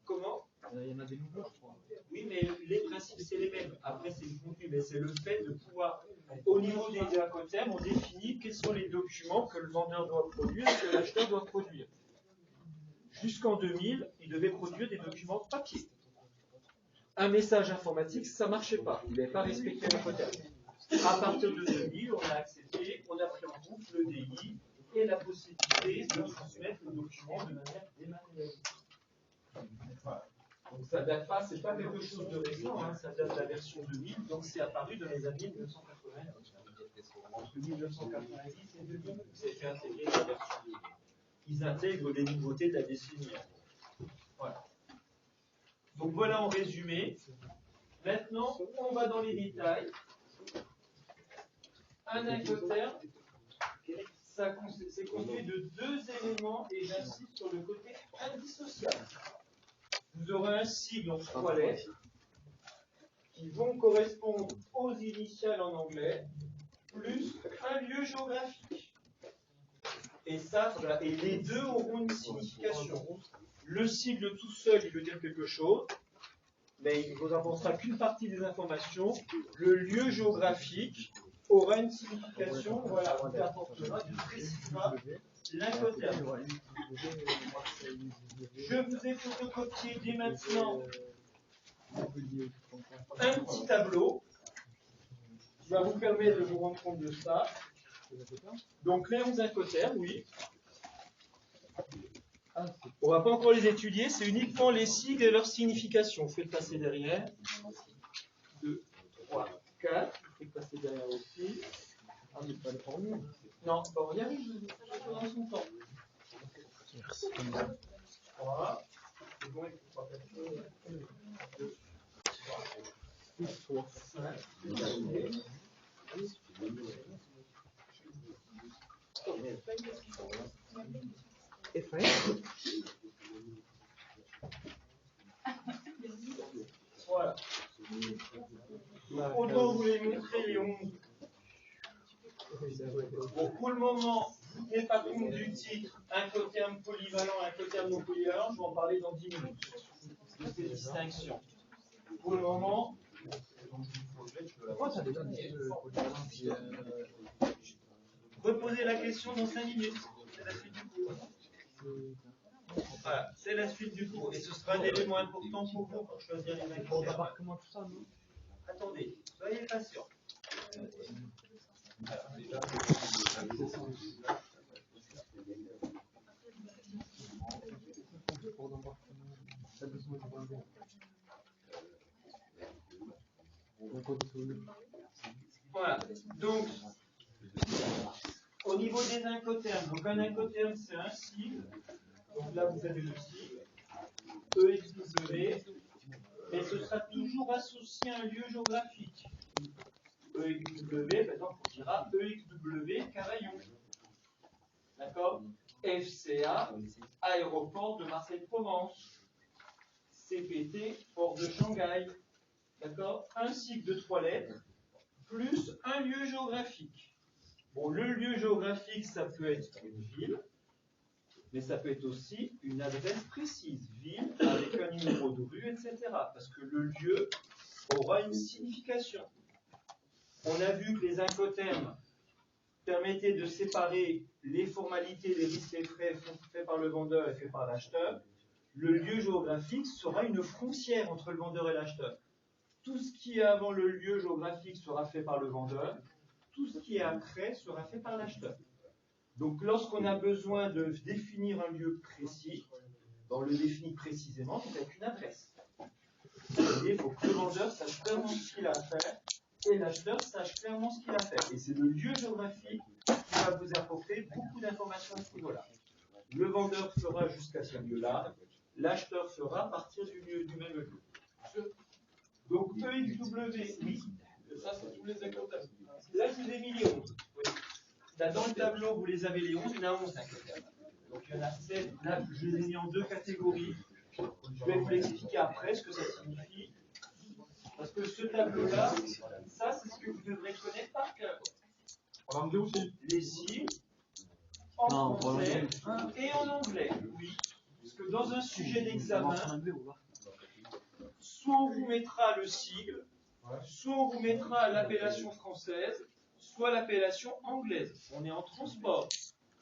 Comment? Il y en a des nouveaux, je crois. Oui, mais les principes, c'est les mêmes. Après, c'est le contenu, mais c'est le fait de pouvoir, au niveau des Incoterms, on définit quels sont les documents que le vendeur doit produire et que l'acheteur doit produire. Jusqu'en 2000, il devait produire des documents papier. Un message informatique, ça ne marchait pas. Il n'avait pas respecté l'Incoterm. À partir de 2000, on a accepté, on a pris en compte l'EDI et la possibilité de transmettre le document de manière dématérialisée. Voilà. Donc ça date pas, c'est pas quelque chose de récent, hein, ça date de la version 2000, donc c'est apparu dans les années 1990. Entre 1990 et 2000, c'est fait intégrer la version 2000. Ils intègrent les nouveautés de la décennie. Voilà. Donc voilà en résumé. Maintenant, on va dans les détails. Un incoterm, c'est constitué de deux éléments et j'insiste sur le côté indissociable. Vous aurez un sigle en 3 lettres qui vont correspondre aux initiales en anglais, plus un lieu géographique. Et ça, et les deux auront une signification. Le sigle tout seul, il veut dire quelque chose, mais il ne vous apportera qu'une partie des informations. Le lieu géographique aura une signification, voilà, on apportera, il précisera l'incoterm. Je vous ai photocopié dès maintenant un petit tableau qui va vous permettre de vous rendre compte de ça. Donc les 11 incoterms, oui. On ne va pas encore les étudier, c'est uniquement les sigles et leur signification. Vous faites passer derrière. 2, 3, 4. Vous faites passer derrière aussi. Ah, mais pas le formule. Non, bah on y arrive, dans son temps. Merci. 3. C'est bon, il faut pas faire 2, 3, 5. Voilà. Autant vous les montrer les 11. Bon, pour le moment, vous ne tenez pas compte du titre incoterm polyvalent, incoterm non polyvalent. Je vais en parler dans 10 minutes de ces distinctions. Pour le moment, reposez la question dans 5 minutes. C'est la suite du cours. Voilà, c'est la suite du cours. Et ce sera un élément important pour vous pour choisir les incoterms. Comment tout ça, non? Attendez, soyez patients. Voilà, donc au niveau des incoterms, donc un incoterm c'est un sigle, donc là vous avez le sigle, EXW, mais ce sera toujours associé à un lieu géographique. EXW, par exemple, on dira EXW Carayon. D'accord? FCA, aéroport de Marseille-Provence. CPT, port de Shanghai. D'accord? Un sigle de 3 lettres, plus un lieu géographique. Bon, le lieu géographique, ça peut être une ville, mais ça peut être aussi une adresse précise, ville, avec un numéro de rue, etc. Parce que le lieu aura une signification. On a vu que les incoterms permettaient de séparer les formalités, les risques et frais faits par le vendeur et faits par l'acheteur. Le lieu géographique sera une frontière entre le vendeur et l'acheteur. Tout ce qui est avant le lieu géographique sera fait par le vendeur. Tout ce qui est après sera fait par l'acheteur. Donc, lorsqu'on a besoin de définir un lieu précis, on le définit précisément avec une adresse. Il faut que le vendeur sache clairement ce qu'il a à faire et l'acheteur sache clairement ce qu'il a à faire. Et c'est le lieu géographique qui va vous apporter beaucoup d'informations à ce niveau-là. Le vendeur fera jusqu'à ce lieu-là, l'acheteur fera à partir du même lieu. Donc, EXW, oui, ça c'est tous les incoterms. Là, je vous ai mis les 11. Oui. Là, dans le tableau, vous les avez les 11, il y en a 11 incoterms. Donc, il y en a 7. Là, je les ai mis en 2 catégories. Je vais vous l'expliquer après ce que ça signifie. Parce que ce tableau-là, ça, c'est ce que vous devrez connaître par cœur. En anglais aussi. Les sigles, en français et en anglais. Oui. Parce que dans un sujet d'examen, soit on vous mettra le sigle, soit on vous mettra l'appellation française, soit l'appellation anglaise. On est en transport.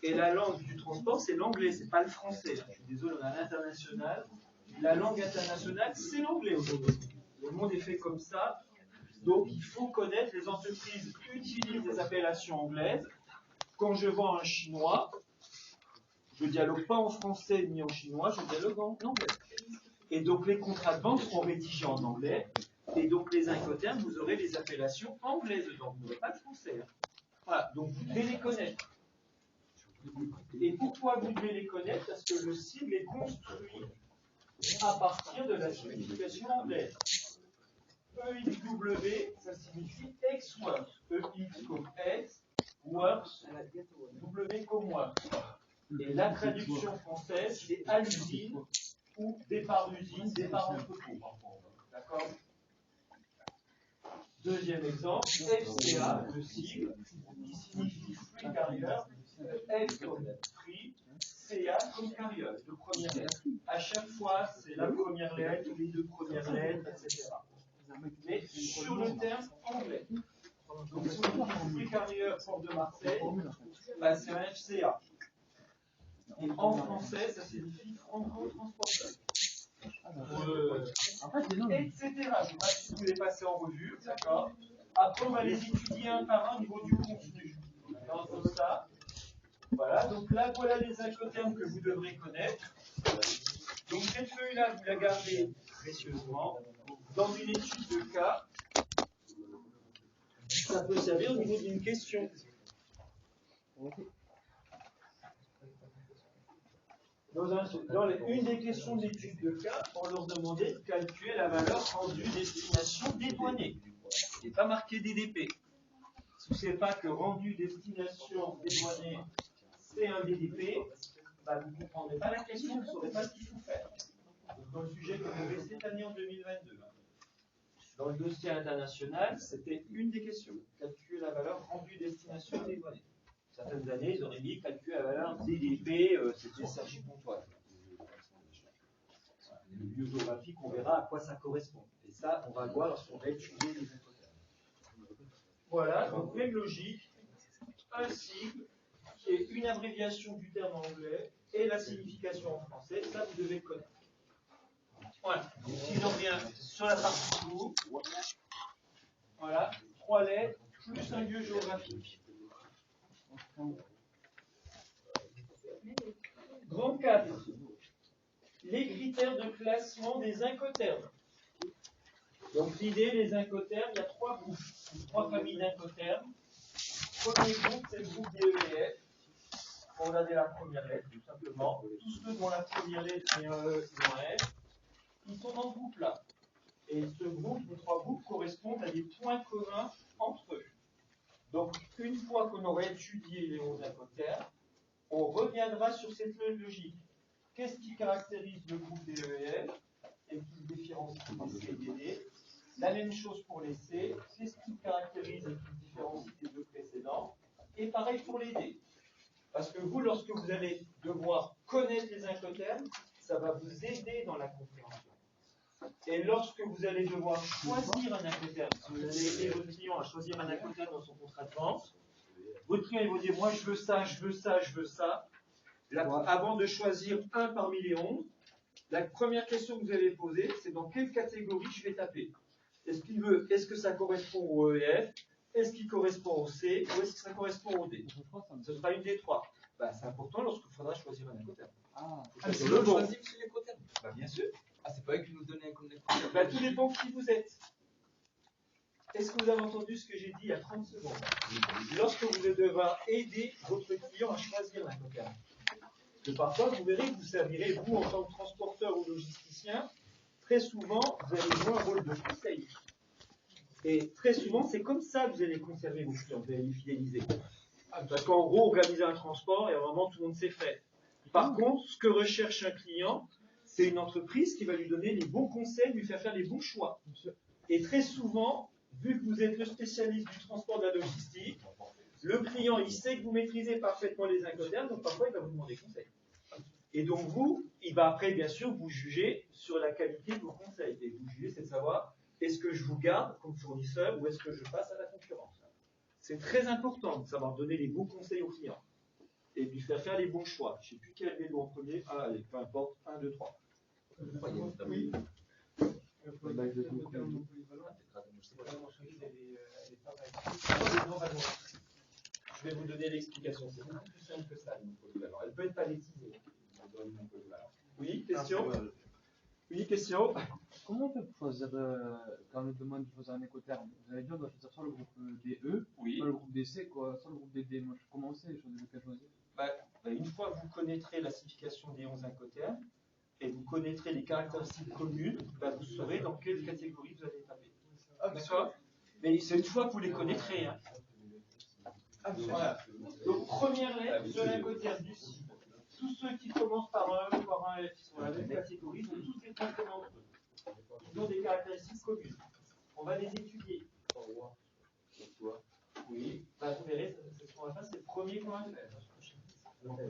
Et la langue du transport, c'est l'anglais, c'est pas le français. Je suis désolé, on a l'international. La langue internationale, c'est l'anglais aujourd'hui. Le monde est fait comme ça. Donc, il faut connaître, les entreprises utilisent des appellations anglaises quand je vends à un Chinois, je ne dialogue pas en français ni en chinois, je dialogue en anglais. Et donc les contrats de vente seront rédigés en anglais. Et donc les incoterms, vous aurez les appellations anglaises dedans. Vous n'aurez pas de français. Voilà, donc vous devez les connaître. Et pourquoi vous devez les connaître? Parce que le sigle est construit à partir de la signification anglaise. EXW, ça signifie ex-works. EX comme ex, works, W comme works. Et la traduction française, c'est à l'usine ou départ d'usine, départ entrepôt. D'accord? Deuxième exemple, FCA, le sigle, qui signifie free carrier, F comme free, CA comme carrier, de première lettre. À chaque fois, c'est la première lettre, les deux premières lettres, etc. Mais sur le terme anglais. Donc, si on dit free carrier Port de Marseille, bah, c'est un FCA. Et en français, ça signifie franco-transporteur. Etc. Je vous les passer en revue, d'accord? Après, on va les étudier un par un au niveau du contenu. D'accord, comme ça. Voilà, donc là, voilà les incoterms que vous devrez connaître. Donc, cette feuille-là, vous la gardez précieusement dans une étude de cas. Ça peut servir au niveau d'une question. Dans une des questions d'étude de cas, on leur demandait de calculer la valeur rendue destination dédouanée. Il n'est pas marqué DDP. Si vous ne savez pas que rendu destination dédouanée, c'est un DDP, bah, vous ne comprendrez pas la question, vous ne saurez pas ce qu'il faut faire. Donc, dans le sujet que vous avez cette année en 2022. Dans le dossier international, c'était une des questions. Calculer la valeur rendue destination dédouanée. Certaines années, ils auraient mis calculer la valeur DDP, c'était Sergi Pontoise. Le biographique, on verra à quoi ça correspond. Et ça, on va le voir lorsqu'on va étudier les incoterms. Voilà, donc même logique, un sigle qui est une abréviation du terme anglais et la signification en français, ça vous devez le connaître. Voilà, si j'en reviens sur la partie cours, voilà, 3 lettres plus un lieu géographique. Grand 4. Les critères de classement des incoterms. Donc l'idée, les incoterms, il y a 3 groupes, 3 familles d'incoterms. Premier groupe, c'est le groupe des EEF. On va regarder la première lettre, tout simplement. Tous ceux dont la première lettre est un E ou un F, ils sont dans ce groupe-là. Et ce groupe, les 3 groupes, correspondent à des points communs entre eux. Donc, une fois qu'on aura étudié les 11 incoterms, on reviendra sur cette logique. Qu'est-ce qui caractérise le groupe des EEF et qui différencie des C et des D? La même chose pour les C. Qu'est-ce qui caractérise et qui différencie des deux précédents? Et pareil pour les D. Parce que vous, lorsque vous allez devoir connaître les incoterms, ça va vous aider dans la compréhension. Et lorsque vous allez devoir choisir un incoterm, si vous allez aider votre client à choisir un incoterm dans son contrat de vente, votre client il va dire moi je veux ça, je veux ça, je veux ça. Là, avant de choisir un parmi les 11, la première question que vous allez poser, c'est dans quelle catégorie je vais taper. Est-ce que ça correspond au EF? Est-ce qu'il correspond au C? Ou est-ce que ça correspond au D? Ce sera une des 3. Bah, c'est important lorsqu'il faudra choisir un incoterm. C'est le bon. Choisir sur les coterms. Bah, bien sûr. Ah, c'est pas eux qui nous donnaient un comme des coterms. Bah, tout dépend qui vous êtes. Est-ce que vous avez entendu ce que j'ai dit il y a 30 secondes? Lorsque vous allez devoir aider votre client à choisir l'incoterm. Parce que parfois, vous verrez que vous servirez, vous, en tant que transporteur ou logisticien, très souvent, vous allez jouer un rôle de conseil. Et très souvent, c'est comme ça que vous allez conserver vos clients, vous allez les fidéliser. Parce qu'en gros, organiser un transport, et à un moment, tout le monde sait faire. Par contre, ce que recherche un client, c'est une entreprise qui va lui donner les bons conseils, lui faire les bons choix. Et très souvent, vu que vous êtes le spécialiste du transport de la logistique, le client, il sait que vous maîtrisez parfaitement les incoterms, donc parfois, il va vous demander conseil. Et donc, vous, il va après, bien sûr, vous juger sur la qualité de vos conseils. Et vous juger, c'est de savoir, est-ce que je vous garde comme fournisseur ou est-ce que je passe à la concurrence? C'est très important de savoir donner les bons conseils au client et de lui faire les bons choix. Je ne sais plus quel vélo en premier. Ah, allez, peu importe, 1, 2, 3. Oui. Je vais vous donner l'explication. C'est beaucoup plus simple que ça, une polyvalent. Elle peut être palettisée. Oui, question? Oui, question? Comment on peut choisir, quand on nous demande de choisir un écotherme? Vous avez dit on doit choisir soit le groupe DE, Oui. soit le groupe DC, quoi, soit le groupe DD. Moi, comment on sait choisir lequel choisir? Une fois que vous connaîtrez la signification des 11 incothermes et vous connaîtrez les caractéristiques communes, vous saurez dans quelle catégorie vous allez taper. D'accord? Mais c'est une fois que vous les connaîtrez. Hein. Voilà. Donc, première lettre de l'incotherme du site. Tous ceux qui commencent par un E ou par un F qui sont dans la même catégorie sont tous exactement entre eux. Ils ont des caractéristiques communes. On va les étudier. Oui, vous verrez, c'est ce qu'on va faire, c'est le premier qu'on va faire.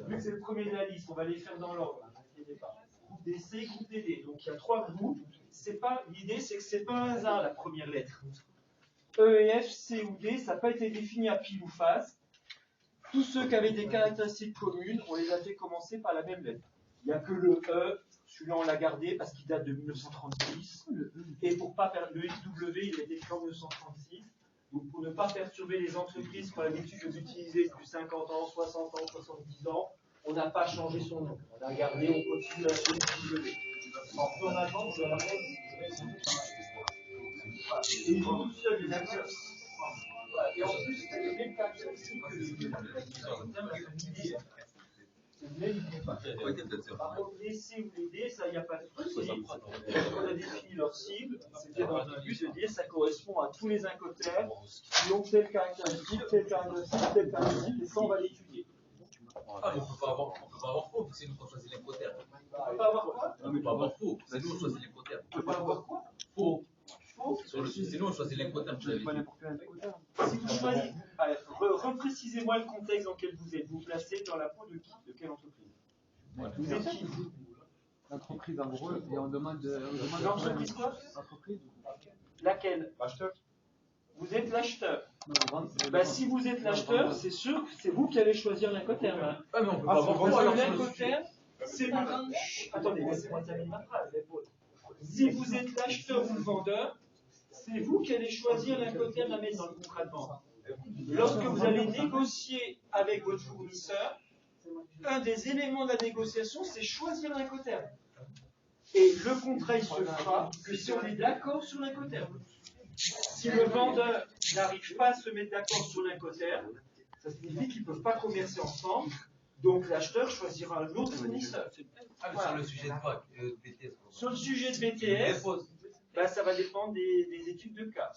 Vu que c'est le premier de la liste, on va les faire dans l'ordre. Groupe DC, groupe DD. Donc il y a 3 groupes. L'idée, c'est que c'est pas un hasard la première lettre. E et F, C ou D, ça n'a pas été défini à pile ou face. Tous ceux qui avaient des caractéristiques communes, on les a fait commencer par la même lettre. Il n'y a que le E, celui-là on l'a gardé parce qu'il date de 1936. Et pour pas faire le XW, il a été fait en 1936. Donc pour ne pas perturber les entreprises qui ont l'habitude de l'utiliser depuis 50 ans, 60 ans, 70 ans, on n'a pas changé son nom. On l'a gardé, on continue à se XW. Normalement, vous allez et ils ont tout seuls les acteurs. Et en plus, c'est les mêmes caractéristiques que les deux. Par contre, les C ou les D, ça, il n'y a pas de souci. On a défini leur cible. C'était dans un but de dire ça correspond à tous les incothermes qui ont telle caractéristique, telle caractéristique, telle caractéristique, et ça, on va l'étudier. Ah, mais on ne peut pas avoir faux, c'est nous qui choisissons l'incotherme. On ne peut pas avoir quoi? On ne peut pas avoir faux, c'est nous qui choisissons l'incotherme. On ne peut pas avoir quoi? Faux. C'est nous qui choisissons l'incotherme. Si vous choisissez, reprécisez-moi le contexte dans lequel vous êtes. Vous placez dans la peau de qui? De quelle entreprise? Vous êtes qui? L'entreprise, en gros, et on demande. L'entreprise quoi? L'entreprise. Laquelle? L'acheteur. Vous êtes l'acheteur. Si vous êtes l'acheteur, c'est sûr que c'est vous qui allez choisir l'incotherme. Hein. Ah, mais on peut pas avoir faux alors l'incotherme, c'est le. Attendez, laissez-moi terminer ma phrase. Si vous êtes l'acheteur ou le vendeur, c'est vous qui allez choisir l'incotherme à mettre dans le contrat de vente. Lorsque vous allez négocier avec votre fournisseur, un des éléments de la négociation, c'est choisir l'incotherme. Et le contrat, il se fera que si on est d'accord sur l'incotherme. Si le vendeur n'arrive pas à se mettre d'accord sur l'incotherme, ça signifie qu'ils ne peuvent pas commercer ensemble. Donc l'acheteur choisira un autre fournisseur. Sur le sujet de quoi BTS. Sur le sujet de BTS, ça va dépendre des études de cas.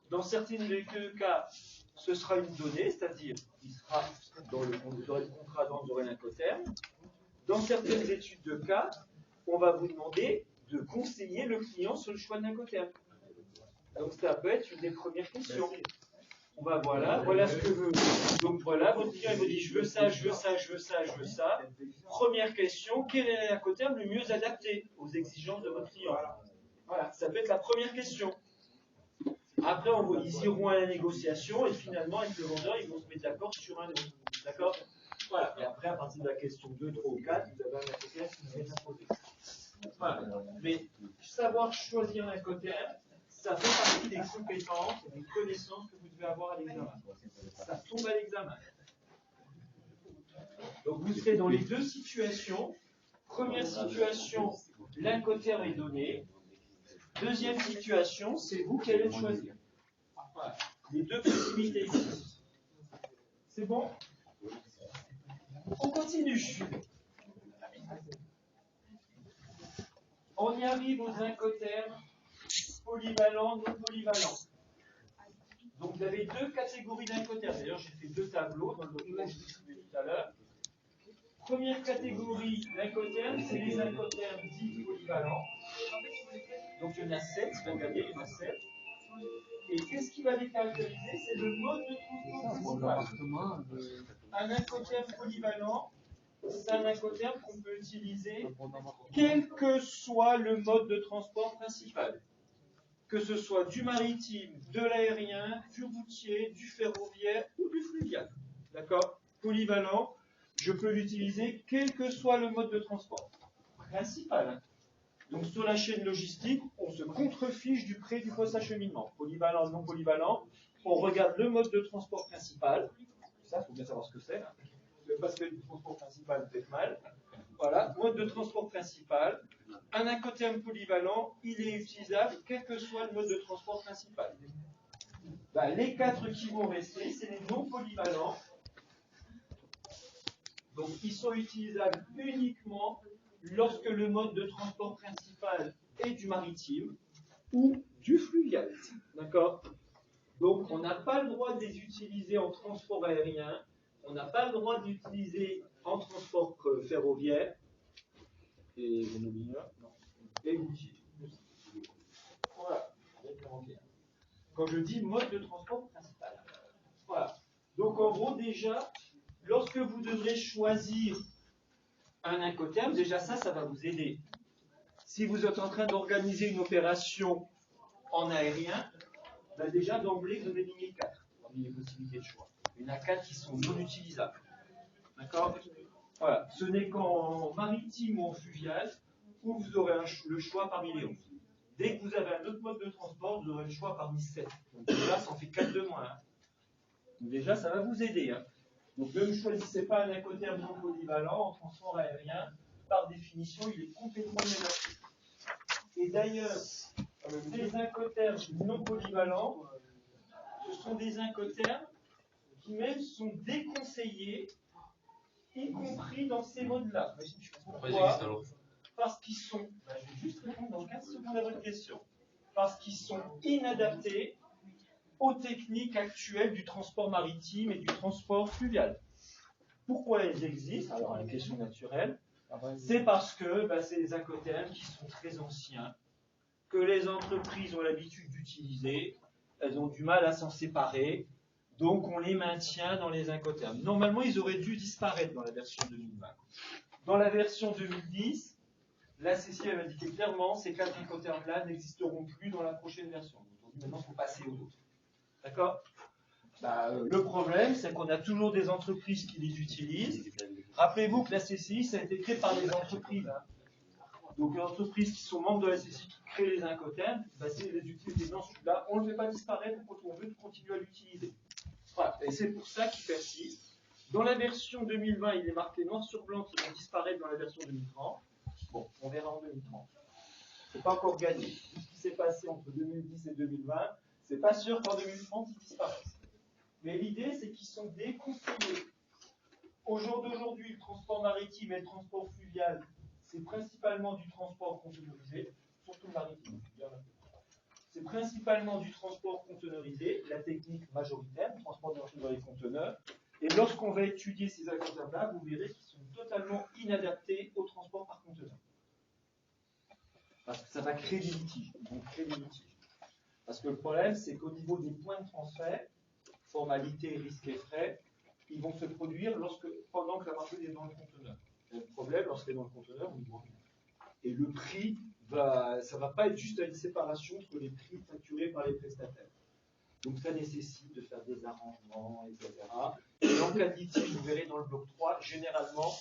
Dans certaines études de cas, ce sera une donnée, c'est-à-dire il sera dans le contrat dont vous aurez l'incotherme. Dans certaines études de cas, on va vous demander de conseiller le client sur le choix de l'incotherme. Donc ça peut être une des premières questions. On va voilà ce que veut. Donc voilà, votre client vous dit je veux ça, je veux ça, je veux ça, je veux ça. Première question, quel est l'incotherme le mieux adapté aux exigences de votre client? Voilà, ça peut être la première question. Après, ils iront à la négociation et finalement, avec le vendeur, ils vont se mettre d'accord sur un autre. D'accord? Voilà. Et après, à partir de la question 2, 3 ou 4, vous avez un incotherme qui vous est imposé. Voilà. Mais savoir choisir l'incotherme, ça fait partie des compétences et des connaissances que vous devez avoir à l'examen. Ça tombe à l'examen. Donc vous serez dans les deux situations. Première situation, l'incotherme est donné. Deuxième situation, c'est vous qui allez le choisir. Voilà. Les deux possibilités existent. C'est bon? On continue. On y arrive aux incothermes polyvalents, non polyvalents. Donc vous avez deux catégories d'incothermes. D'ailleurs, j'ai fait deux tableaux dans le document que je distribué tout à l'heure. Première catégorie d'incothermes, c'est les incothermes dits polyvalents. Donc il y en a 7, regardez, il y en a 7. Et qu'est-ce qui va les caractériser? C'est le mode de transport principal. Un incotherme polyvalent, c'est un incotherme qu'on peut utiliser quel que soit le mode de transport principal. Que ce soit du maritime, de l'aérien, du routier, du ferroviaire ou du fluvial. D'accord? Polyvalent, je peux l'utiliser quel que soit le mode de transport principal. Donc sur la chaîne logistique, on se contrefiche du prix du post-acheminement. Polyvalent, non polyvalent, on regarde le mode de transport principal. ça, il faut bien savoir ce que c'est. Hein. Le passer du transport principal, peut-être mal. Voilà, mode de transport principal. Un incotherme polyvalent, il est utilisable quel que soit le mode de transport principal. Ben, les 4 qui vont rester, c'est les non polyvalents. Donc, ils sont utilisables uniquement lorsque le mode de transport principal est du maritime ou du fluvial. D'accord? Donc, on n'a pas le droit de les utiliser en transport aérien, on n'a pas le droit de les utiliser en transport ferroviaire, et j'en oublie un, non, et routier. Voilà. Quand je dis mode de transport principal. Voilà. Donc, en gros, déjà, lorsque vous devrez choisir un incoterm, déjà ça va vous aider. Si vous êtes en train d'organiser une opération en aérien, ben déjà d'emblée, vous avez mis 4 parmi les possibilités de choix. Il y en a 4 qui sont non utilisables. D'accord? Voilà. Ce n'est qu'en maritime ou en fluvial où vous aurez le choix parmi les 11. Dès que vous avez un autre mode de transport, vous aurez le choix parmi 7. Donc déjà, ça en fait 4 de moins. Hein. Donc déjà, ça va vous aider. Hein. Donc ne choisissez pas un incoterm non polyvalent en transport aérien. Par définition, il est complètement négatif. Et d'ailleurs, les incoterms non polyvalents, ce sont des incoterms qui même sont déconseillés, y compris dans ces modes-là. Pourquoi? Parce qu'ils sont, je vais juste répondre dans 15 secondes à votre question, parce qu'ils sont inadaptés aux techniques actuelles du transport maritime et du transport fluvial. Pourquoi elles existent? Alors, la question naturelle, c'est parce que c'est des incoterms qui sont très anciens, que les entreprises ont l'habitude d'utiliser, elles ont du mal à s'en séparer, donc on les maintient dans les incoterms. Normalement, ils auraient dû disparaître dans la version 2020. Dans la version 2010, la CCI a indiqué clairement ces 4 incoterms-là n'existeront plus dans la prochaine version. Donc maintenant, il faut passer aux autres. D'accord? Le problème, c'est qu'on a toujours des entreprises qui les utilisent. Rappelez-vous que la CCI, ça a été créé par les entreprises. Hein. Donc les entreprises qui sont membres de la CCI qui créent les incoterms, si les utilisent dans celui-là, on ne le fait pas disparaître quand on veut continuer à l'utiliser. Voilà. Et c'est pour ça qu'il persiste. Dans la version 2020, il est marqué noir sur blanc qu'ils vont disparaître dans la version 2030. Bon, on verra en 2030. C'est pas encore gagné. Tout ce qui s'est passé entre 2010 et 2020, c'est pas sûr qu'en 2030 ils disparaissent. Mais l'idée, c'est qu'ils sont déconseillés. Au jour d'aujourd'hui, le transport maritime et le transport fluvial, c'est principalement du transport conteneurisé, surtout le maritime. C'est principalement du transport conteneurisé, la technique majoritaire, le transport de marchandises dans les conteneurs. Et lorsqu'on va étudier ces incoterms-là, vous verrez qu'ils sont totalement inadaptés au transport par conteneur. Parce que ça va créer des litiges. Ils vont créer des litiges. Parce que le problème, c'est qu'au niveau des points de transfert, formalités, risques et frais, ils vont se produire pendant que la marchandise est dans le conteneur. Et le problème, lorsqu'elle est dans le conteneur, on ne voit rien. Et le prix, ça ne va pas être juste une séparation entre les prix facturés par les prestataires. Donc ça nécessite de faire des arrangements, etc. Et en cas de litige, vous verrez dans le bloc 3, généralement,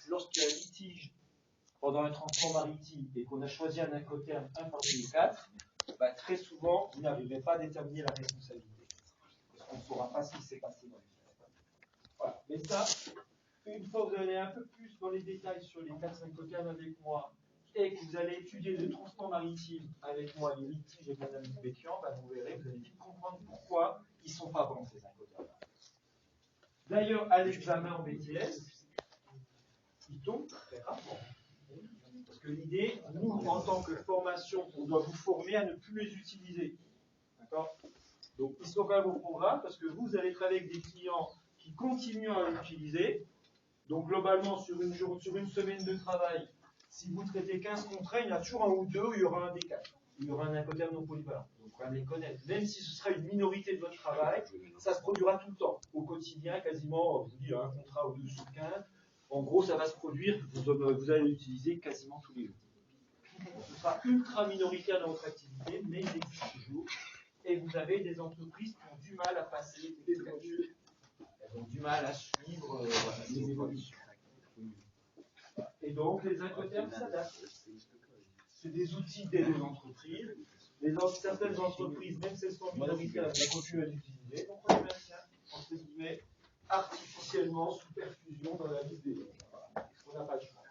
lorsqu'il y a un litige pendant un transport maritime et qu'on a choisi un incoterm 1 parmi les 4, très souvent, vous n'arriverez pas à déterminer la responsabilité. Parce qu'on ne saura pas ce qui s'est passé dans les faits. Voilà. Mais ça, une fois que vous allez un peu plus dans les détails sur les 4 incoterms avec moi, et que vous allez étudier le transport maritime avec moi, les litiges et mon ami Béquian, vous verrez, vous allez vite comprendre pourquoi ils ne sont pas bons, ces incoterms. D'ailleurs, à l'examen en BTS, ils tombent très rarement. Parce que l'idée, nous, en tant que formation, on doit vous former à ne plus les utiliser. D'accord? Donc, ils sont quand même au programme parce que vous allez travailler avec des clients qui continuent à l'utiliser. Donc, globalement, sur une semaine de travail, si vous traitez 15 contrats, il y en a toujours un ou deux où il y aura un des 4. Il y aura un incoterm non polyvalent. Donc, on va les connaître. Même si ce sera une minorité de votre travail, ça se produira tout le temps. Au quotidien, quasiment, je vous dis, un contrat ou 2 sur 15. En gros, ça va se produire, vous allez l'utiliser quasiment tous les jours. Ce sera ultra minoritaire dans votre activité, mais il existe toujours. Et vous avez des entreprises qui ont du mal à passer des calculs. Elles ont du mal à suivre les évolutions. Et donc, les incoterms s'adaptent. C'est des outils d'aide aux entreprises. Certaines entreprises, même si elles sont minoritaires, elles continuent à l'utiliser. Donc, on les maintient, entre guillemets, artificiellement sous perfusion dans la liste des lots. Voilà. On n'a pas le choix.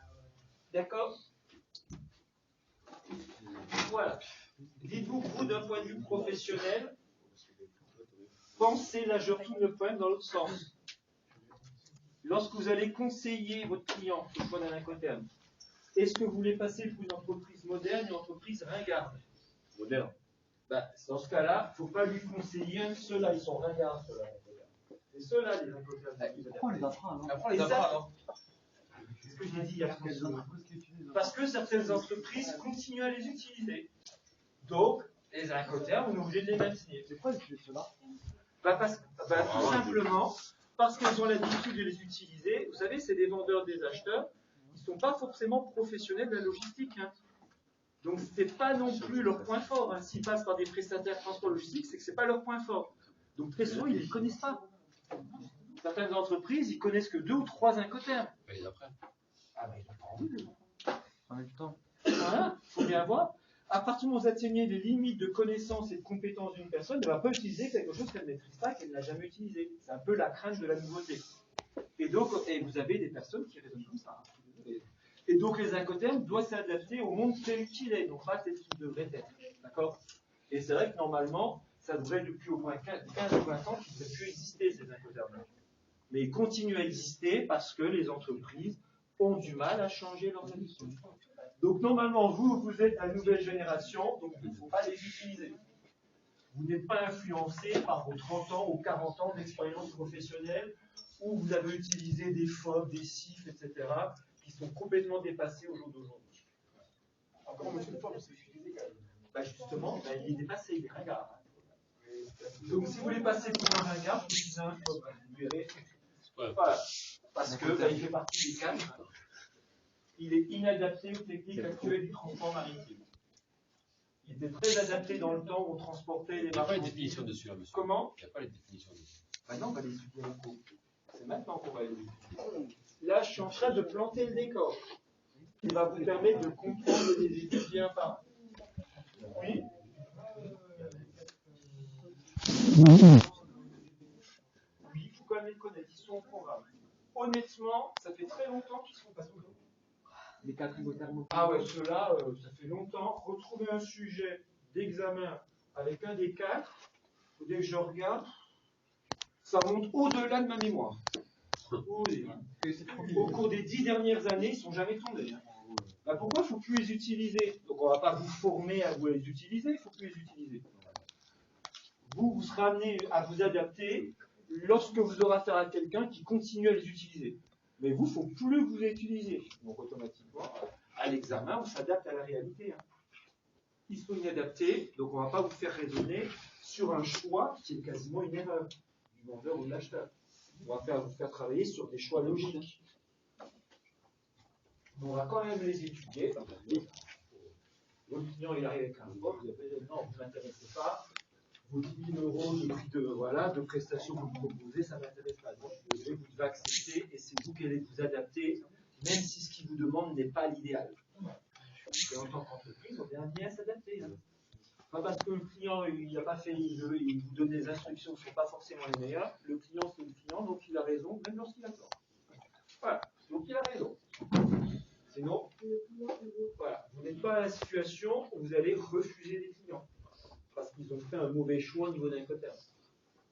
D'accord? Voilà. Dites-vous que vous, d'un point de vue professionnel, pensez, là je retourne le problème dans l'autre sens. Lorsque vous allez conseiller votre client, que ce soit dans l'incoterm, est-ce que vous voulez passer pour une entreprise moderne, une entreprise ringarde? Moderne. Ben, dans ce cas-là, il ne faut pas lui conseiller ceux-là, ils sont ringards, ceux-là. C'est ceux-là, les incoterms. Pourquoi on les apprend alors? Après, on les apprend alors. C'est ce que j'ai dit il y a quelques secondes. Parce que certaines entreprises continuent à les utiliser. Donc, les incoterms, on est obligé de les maintenir. C'est quoi utiliser cela? Tout simplement parce qu'ils ont l'habitude de les utiliser. Vous savez, c'est des vendeurs, des acheteurs. Ils ne sont pas forcément professionnels de la logistique. Hein. Donc, ce n'est pas non plus leur point fort. Hein. S'ils passent par des prestataires de transport logistique, c'est que ce n'est pas leur point fort. Donc, très souvent, ils ne les connaissent pas. Certaines entreprises, ils connaissent que 2 ou 3 incoterms. Mais ils apprennent. Ah, ben, ils apprennent. En même temps. Voilà, il faut bien voir. À partir du moment où vous atteignez les limites de connaissances et de compétences d'une personne, elle ne va pas utiliser quelque chose qu'elle ne maîtrise pas, qu'elle n'a jamais utilisé. C'est un peu la crainte de la nouveauté. Et donc, vous avez des personnes qui raisonnent comme ça. Et donc, les incoterms doivent s'adapter au monde tel qu'il est, non pas tel qu'il devrait être. D'accord? Et c'est vrai que normalement, ça devrait depuis au moins 15 ou 20 ans qu'ils ne devraient plus exister, ces incoterms. Mais ils continuent à exister parce que les entreprises ont du mal à changer leurs habitudes. Donc normalement, vous êtes la nouvelle génération, donc il ne faut pas les utiliser. Vous n'êtes pas influencé par vos 30 ans ou 40 ans d'expérience professionnelle où vous avez utilisé des FOB, des CIF, etc., qui sont complètement dépassés au jour d'aujourd'hui. Encore monsieur le FOB, c'est utilisé quand même. Justement, il est dépassé, il est ringard. Donc si vous voulez passer pour un ringard, vous utilisez un FOB, vous verrez. Voilà. Parce que il fait partie des cadres. Il est inadapté aux techniques actuelles du transport maritime. Il était très adapté dans le temps où on transportait les marchandises. Il n'y a pas les définitions dessus, là, monsieur. Comment? Il n'y a pas les définitions dessus. Maintenant, on va les étudier un peu. C'est maintenant qu'on va les étudier. Là, je suis en train de planter le décor, qui va vous permettre de comprendre et de les étudier un par un. Oui? Oui, il faut quand même les connaître. Ils sont au programme. Honnêtement, ça fait très longtemps qu'ils sont passés au programme. Les 4 incoterms. Ah ouais, ceux-là, ça fait longtemps. Retrouver un sujet d'examen avec un des 4, dès que je regarde, ça monte au-delà de ma mémoire. Oui. Au cours des 10 dernières années, ils ne sont jamais tombés. Hein. Pourquoi il ne faut plus les utiliser? Donc on ne va pas vous former à vous les utiliser, il ne faut plus les utiliser. Vous serez amené à vous adapter lorsque vous aurez affaire à quelqu'un qui continue à les utiliser. Mais vous, il ne faut plus vous les utiliser. Donc automatiquement, à l'examen, on s'adapte à la réalité. Hein. Ils sont inadaptés, donc on ne va pas vous faire raisonner sur un choix qui est quasiment une erreur du vendeur ou de l'acheteur. On va vous faire travailler sur des choix logiques. On va quand même les étudier. Votre client, il arrive avec un rapport, vous avez dit non, vous ne m'intéressez pas. Vos 10 000 € de prix de prestations que vous proposez, ça ne m'intéresse pas. Donc, vous devez accepter et c'est vous qui allez vous adapter, même si ce qu'il vous demande n'est pas l'idéal. Et en tant qu'entreprise, on vient bien s'adapter. Hein. Pas parce que le client il n'a pas fait, il vous donne des instructions qui ne sont pas forcément les meilleures. Le client, c'est le client, donc il a raison, même lorsqu'il a tort. Voilà, donc il a raison. Sinon, voilà, vous n'êtes pas à la situation où vous allez refuser des clients parce qu'ils ont fait un mauvais choix au niveau d'un incoterm.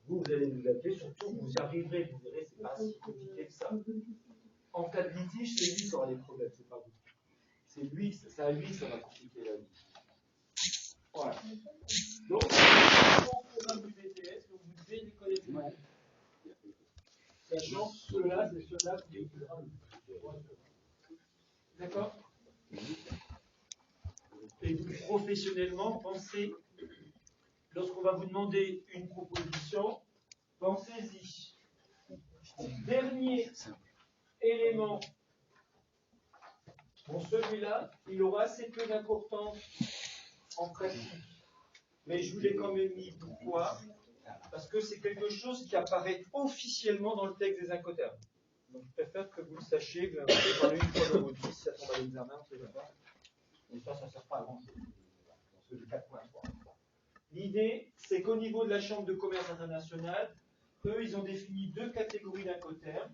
Vous allez nous appeler, surtout vous y arriverez, vous verrez, c'est pas si compliqué que ça. En cas de litige, c'est lui qui aura des problèmes, c'est pas vous. C'est lui, c'est à lui, ça va compliquer la vie. Voilà. Donc, le programme du BTS, donc vous devez les connaître. Sachant que ceux-là, c'est ceux-là qui est plus grave. D'accord? Et vous, professionnellement, pensez, lorsqu'on va vous demander une proposition, pensez-y. Dernier élément. Bon, celui-là, il aura assez peu d'importance en pratique. Mais je vous l'ai quand même mis. Pourquoi? Parce que c'est quelque chose qui apparaît officiellement dans le texte des incoterms. Donc je préfère que vous le sachiez, vous allez parler une fois dans votre vie, si ça tombe à l'examen, on ne sait pas. Mais ça ne sert pas à grand chose. Dans ce 4.3. L'idée, c'est qu'au niveau de la Chambre de commerce internationale, eux, ils ont défini deux catégories d'incoterms.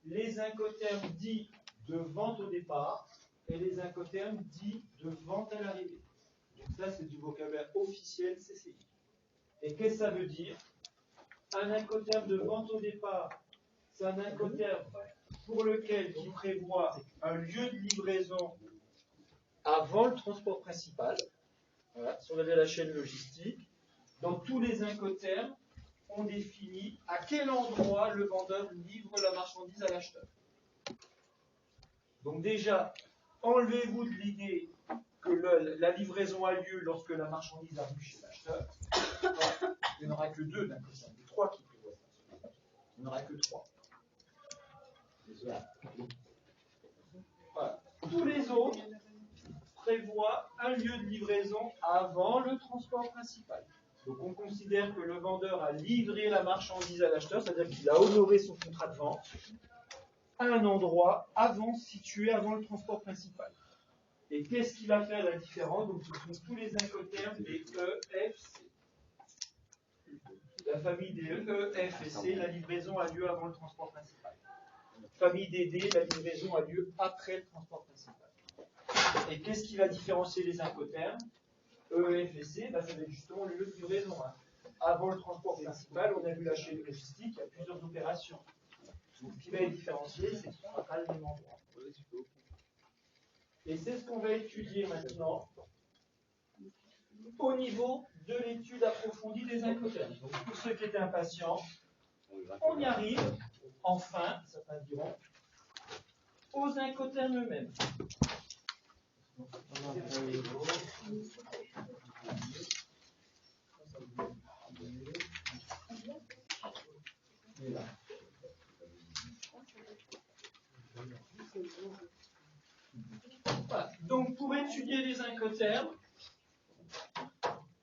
Les incoterms dits de vente au départ et les incoterms dits de vente à l'arrivée. Donc ça, c'est du vocabulaire officiel CCI. Et qu'est-ce que ça veut dire? Un incoterm de vente au départ, c'est un incoterm pour lequel il prévoit un lieu de livraison avant le transport principal. Voilà, si on avait la chaîne logistique, dans tous les incoterms, on définit à quel endroit le vendeur livre la marchandise à l'acheteur. Donc déjà, enlevez-vous de l'idée que la livraison a lieu lorsque la marchandise arrive chez l'acheteur. Il n'y en aura que deux d'un côté, il y a trois qui prévoient ça. Il n'y en aura que trois. Voilà. Tous les autres prévoient un lieu de livraison avant le transport principal. Donc on considère que le vendeur a livré la marchandise à l'acheteur, c'est-à-dire qu'il a honoré son contrat de vente à un endroit situé avant le transport principal. Et qu'est-ce qui va faire la différence? Donc ce sont tous les incoterms des E, F, C. La famille des E, F et C, la livraison a lieu avant le transport principal. Famille des D, la livraison a lieu après le transport principal. Et qu'est-ce qui va différencier les incoterms? E, F et C, ça va être justement le lieu de livraison. Avant le transport principal, on a vu la chaîne logistique, il y a plusieurs opérations. Donc ce qui va être différencié, c'est que ce ne sera pas le même endroit. Et c'est ce qu'on va étudier maintenant au niveau de l'étude approfondie des incoterms. Donc pour ceux qui étaient impatients, on y arrive, enfin, certains diront, aux incoterms eux-mêmes. Voilà. Donc pour étudier les incoterms,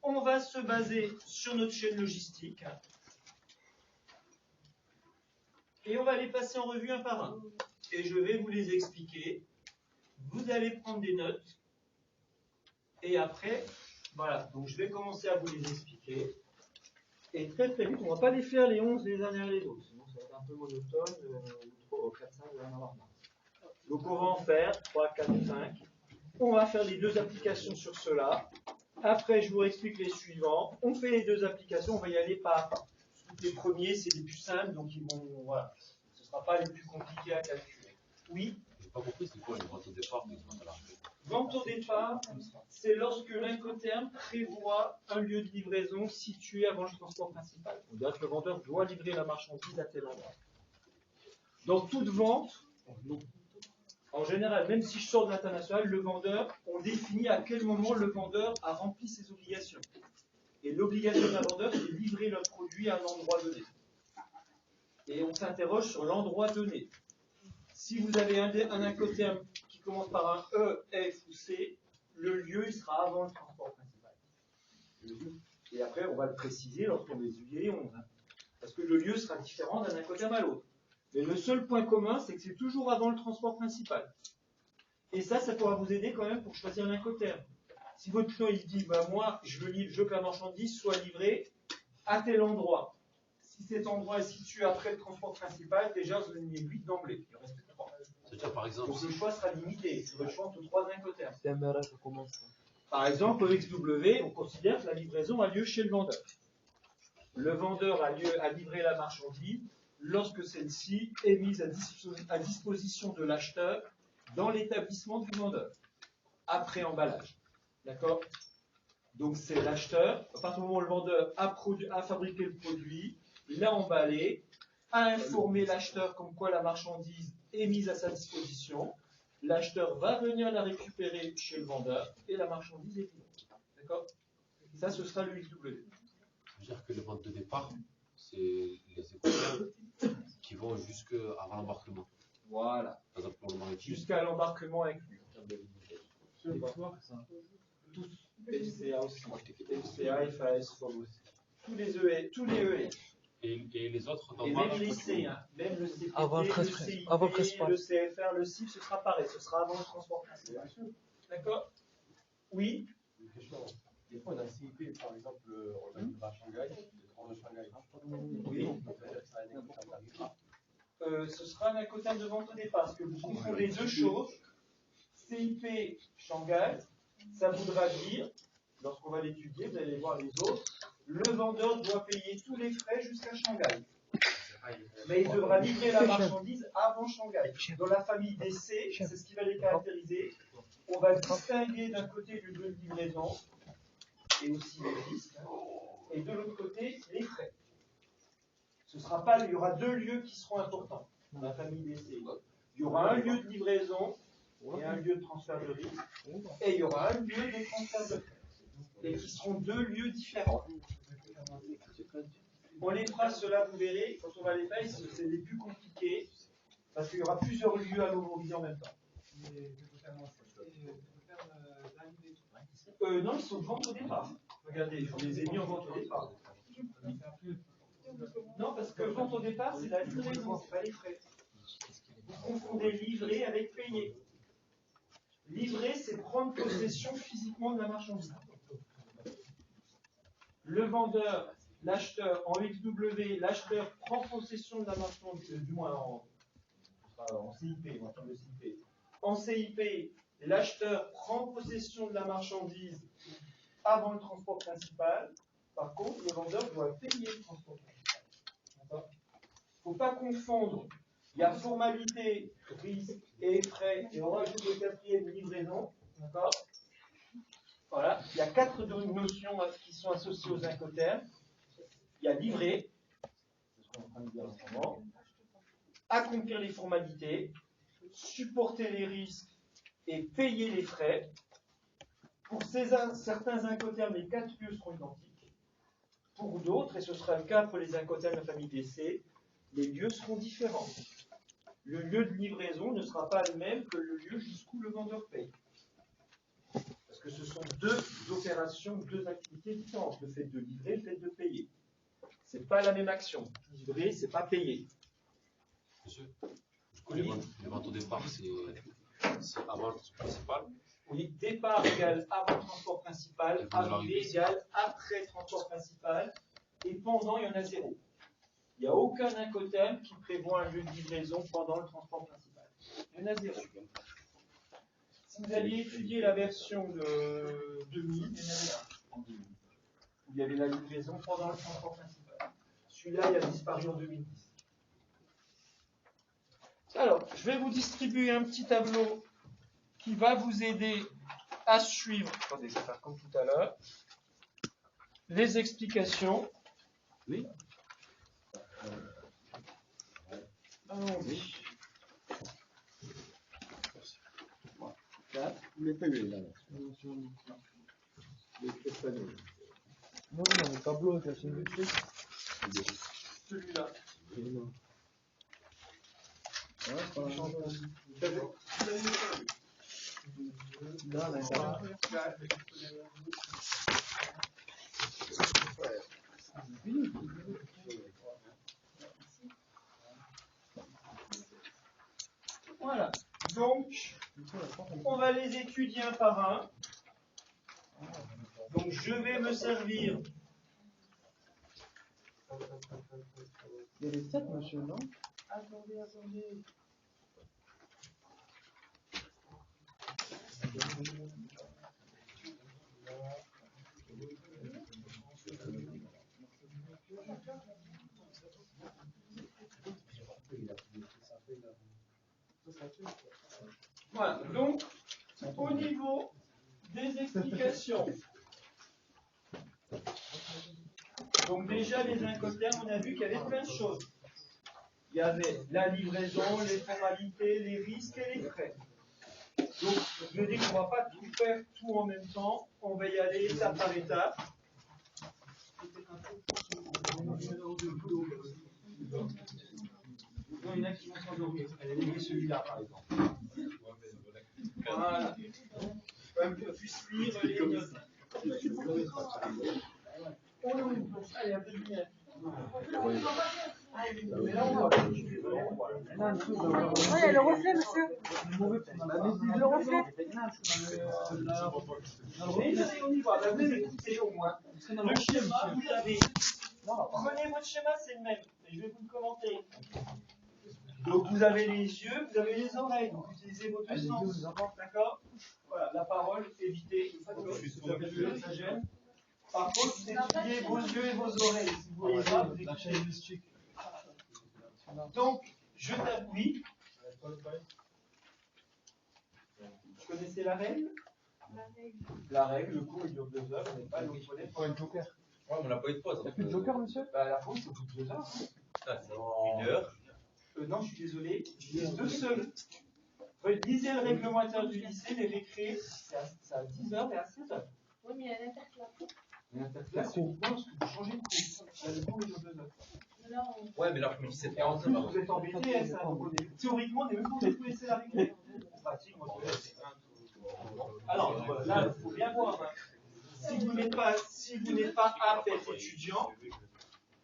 on va se baser sur notre chaîne logistique et on va les passer en revue un par un. Et je vais vous les expliquer. Vous allez prendre des notes et après, voilà, donc je vais commencer à vous les expliquer. Et très très vite, on ne va pas les faire les 11 les uns derrière les autres, sinon ça va être un peu monotone, 4, 5, vous allez en avoir marre. Donc on va en faire 3, 4, 5. On va faire les deux applications sur cela. Après, je vous explique les suivants. On fait les deux applications, on va y aller pas à pas. Les premiers, c'est les plus simples, donc ils vont, voilà. Ce ne sera pas les plus compliqués à calculer. Oui? Je n'ai pas compris, c'est quoi une vente au départ et une vente à l'arrivée? Vente au départ, c'est lorsque l'incoterm prévoit un lieu de livraison situé avant le transport principal. On dirait que le vendeur doit livrer la marchandise à tel endroit. Dans toute vente, en général, même si je sors de l'international, le vendeur, on définit à quel moment le vendeur a rempli ses obligations. Et l'obligation d'un vendeur, c'est de livrer le produit à un endroit donné. Et on s'interroge sur l'endroit donné. Si vous avez un incoterm qui commence par un E, F ou C, le lieu il sera avant le transport principal. Et après, on va le préciser lorsqu'on les utilise, parce que le lieu sera différent d'un incoterm à l'autre. Mais le seul point commun, c'est que c'est toujours avant le transport principal. Et ça pourra vous aider quand même pour choisir l'incoterm. Si votre client il dit, bah, moi, je veux que la marchandise soit livrée à tel endroit. Si cet endroit est situé après le transport principal, déjà, vous en avez 8 d'emblée. Il reste 3. C'est-à-dire, par exemple, donc le choix sera limité. C'est le choix entre 3 incoterms. TMRA, ça commence. Par exemple, au XW, on considère que la livraison a lieu chez le vendeur. Le vendeur a livré la marchandise lorsque celle-ci est mise à disposition de l'acheteur dans l'établissement du vendeur, après emballage. D'accord? Donc c'est l'acheteur, à partir du moment où le vendeur a fabriqué le produit, l'a emballé, a informé l'acheteur comme quoi la marchandise est mise à sa disposition, l'acheteur va venir la récupérer chez le vendeur et la marchandise est livrée. D'accord? Ça, ce sera le XW. ça veut dire que les ventes de départ, c'est les écouteurs qui vont jusqu'avant l'embarquement. Voilà. Par exemple, pour le maritime. Jusqu'à l'embarquement inclus. Tous. FCA aussi. FCA, FAS, FOM aussi. Tous les EE. Et les autres, Et même les C, hein. Même le CPT, avant le CIP, principal. le CFR, le CIF, ce sera pareil. Ce sera avant le transport principal. D'accord? Oui. Une question. Des fois, on a CIP, par exemple, on a le Shanghai, le grand de Shanghai. Oui. ce sera un incoterm de vente au départ, parce que vous confondez deux choses. CIP Shanghai, ça voudra dire, lorsqu'on va l'étudier, vous allez voir les autres, le vendeur doit payer tous les frais jusqu'à Shanghai. Mais il devra livrer la marchandise avant Shanghai. Dans la famille des C, c'est ce qui va les caractériser. On va distinguer d'un côté le lieu de livraison, et aussi les risques, et de l'autre côté, les frais. Ce sera pas, il y aura deux lieux qui seront importants dans la famille des C. Il y aura un lieu de livraison et un lieu de transfert de risque, et il y aura un lieu de transfert de frais, et qui seront deux lieux différents. On les fera, cela vous verrez, quand on va les faire, c'est les plus compliqués, parce qu'il y aura plusieurs lieux à l'ouvrir en même temps. Non, ils sont de vente au départ. Regardez, je les ai mis en vente au départ. Non, parce que vente au départ, c'est la livraison, c'est pas les frais. Vous confondez livrer avec payer. Livrer, c'est prendre possession physiquement de la marchandise. Le vendeur, l'acheteur, en XW, l'acheteur prend possession de la marchandise, du moins en CIP, on entend le CIP. En CIP, l'acheteur prend possession de la marchandise avant le transport principal. Par contre, le vendeur doit payer le transport principal. Il ne faut pas confondre. Il y a formalité, risque et frais, et on rajoute le quatrième, livraison. D'accord ? Voilà. Il y a quatre notions qui sont associées aux incoterms. Il y a livrer, c'est ce qu'on est en train de dire en ce moment, accomplir les formalités, supporter les risques et payer les frais. Pour certains incoterms, les quatre lieux seront identiques. Pour d'autres, et ce sera le cas pour les incoterms de la famille des C, les lieux seront différents. Le lieu de livraison ne sera pas le même que le lieu jusqu'où le vendeur paye. Parce que ce sont deux opérations, deux activités différentes. Le fait de livrer, le fait de payer. Ce n'est pas la même action. Livrer, ce n'est pas payer. Monsieur, du coup, les ventes au départ, c'est avant le transport principal. Oui, départ égale avant le transport principal, arrivée égale après transport principal, et pendant, il y en a zéro. Il n'y a aucun incoterm qui prévoit un lieu de livraison pendant le transport principal. Il y en a zéro. Si vous aviez étudié la version de 2000, il y en avait un. Il y avait la livraison pendant le transport principal. Celui-là, il a disparu en 2010. Alors, je vais vous distribuer un petit tableau qui va vous aider à suivre. Attendez, je vais faire comme tout à l'heure. Les explications. Oui. Allons-y. Là, vous l'épelez là. Non, le tableau, c'est une truc. Celui-là. Voilà. Donc, on va les étudier un par un. Donc, je vais me servir. Il y a les 7, monsieur, non? Attendez. Voilà, donc au niveau des explications, donc déjà les incoterms, on a vu qu'il y avait plein de choses. Il y avait la livraison, les formalités, les risques et les frais. Donc je dis qu'on ne va pas tout faire tout en même temps, on va y aller étape par étape. Il y en a qui vont s'endormir. Allez, celui-là par exemple. Voilà. Comme qu'on puisse lire les notes. Allez, un peu de lumière. Mais là, on voit. Oui, il y a le reflet, monsieur. Le reflet. Mais on y voit. Vous écoutez au moins. Le schéma, vous l'avez. Prenez votre schéma, c'est le même. Et je vais vous le commenter. Donc vous avez les yeux, vous avez les oreilles, donc utilisez vos deux sens. D'accord? Voilà, la parole, évitez. Ça gêne. Par contre, vous étudiez vos yeux et vos oreilles. Si vous voyez pas, vous écoutez. Donc, je t'appuie. Vous connaissez la règle? La règle, le cours il dure 2 heures, on n'est pas au toilette pour un joker. Ouais, on n'a pas eu de pause. Il n'y a plus de joker, monsieur? Bah, la pause, c'est au bout de 2 heures. Ah, c'est 1 heure. Non, je suis désolé, je lis 2 seuls. Lisez le règlement intérieur du lycée, les récrés, c'est à 10 heures et à 16 heures. Oui, mais il y a l'interclasse. L'interclasse, c'est uniquement lorsque vous changez de cours. Le cours, il dure 2 heures. Ouais, mais l'après-midi, c'est Et en plus, vous êtes embêtés, hein, ça. Théoriquement, on est même pas obligé de vous laisser la récré. En pratique, moi, je laisse. Alors, là, il faut bien voir. Hein. Si vous n'êtes pas apte à être étudiant,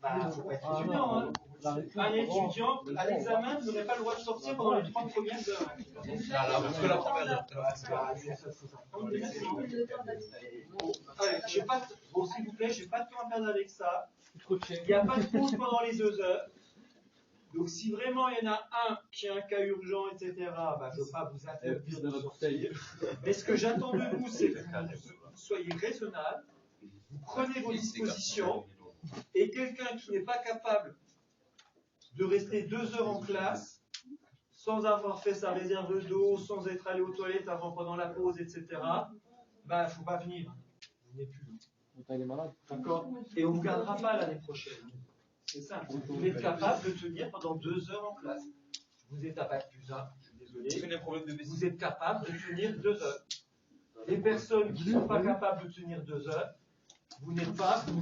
bah, il faut être étudiant. Hein. Un étudiant, à l'examen, vous n'aurez pas le droit de sortir pendant les 30 premières heures. parce que la première heure. Bon, s'il vous plaît, j'ai pas de temps à perdre avec ça. Il n'y a pas de pause pendant les 2 heures. Donc, si vraiment il y en a un qui a un cas urgent, etc., bah, je ne veux pas vous interdire de sortir. Mais ce que j'attends de vous, c'est que vous soyez raisonnable, vous prenez vos dispositions, et quelqu'un qui n'est pas capable de rester 2 heures en classe, sans avoir fait sa réserve d'eau, sans être allé aux toilettes avant, pendant la pause, etc., bah, il ne faut pas venir. Vous n'êtes plus là. D'accord? Et on ne vous gardera pas l'année prochaine. C'est simple. Vous êtes capable de tenir pendant 2 heures en classe. Vous êtes à Bac plus 1, je suis désolé. Vous êtes capable de tenir 2 heures. Les personnes qui ne sont pas capables de tenir 2 heures, vous ne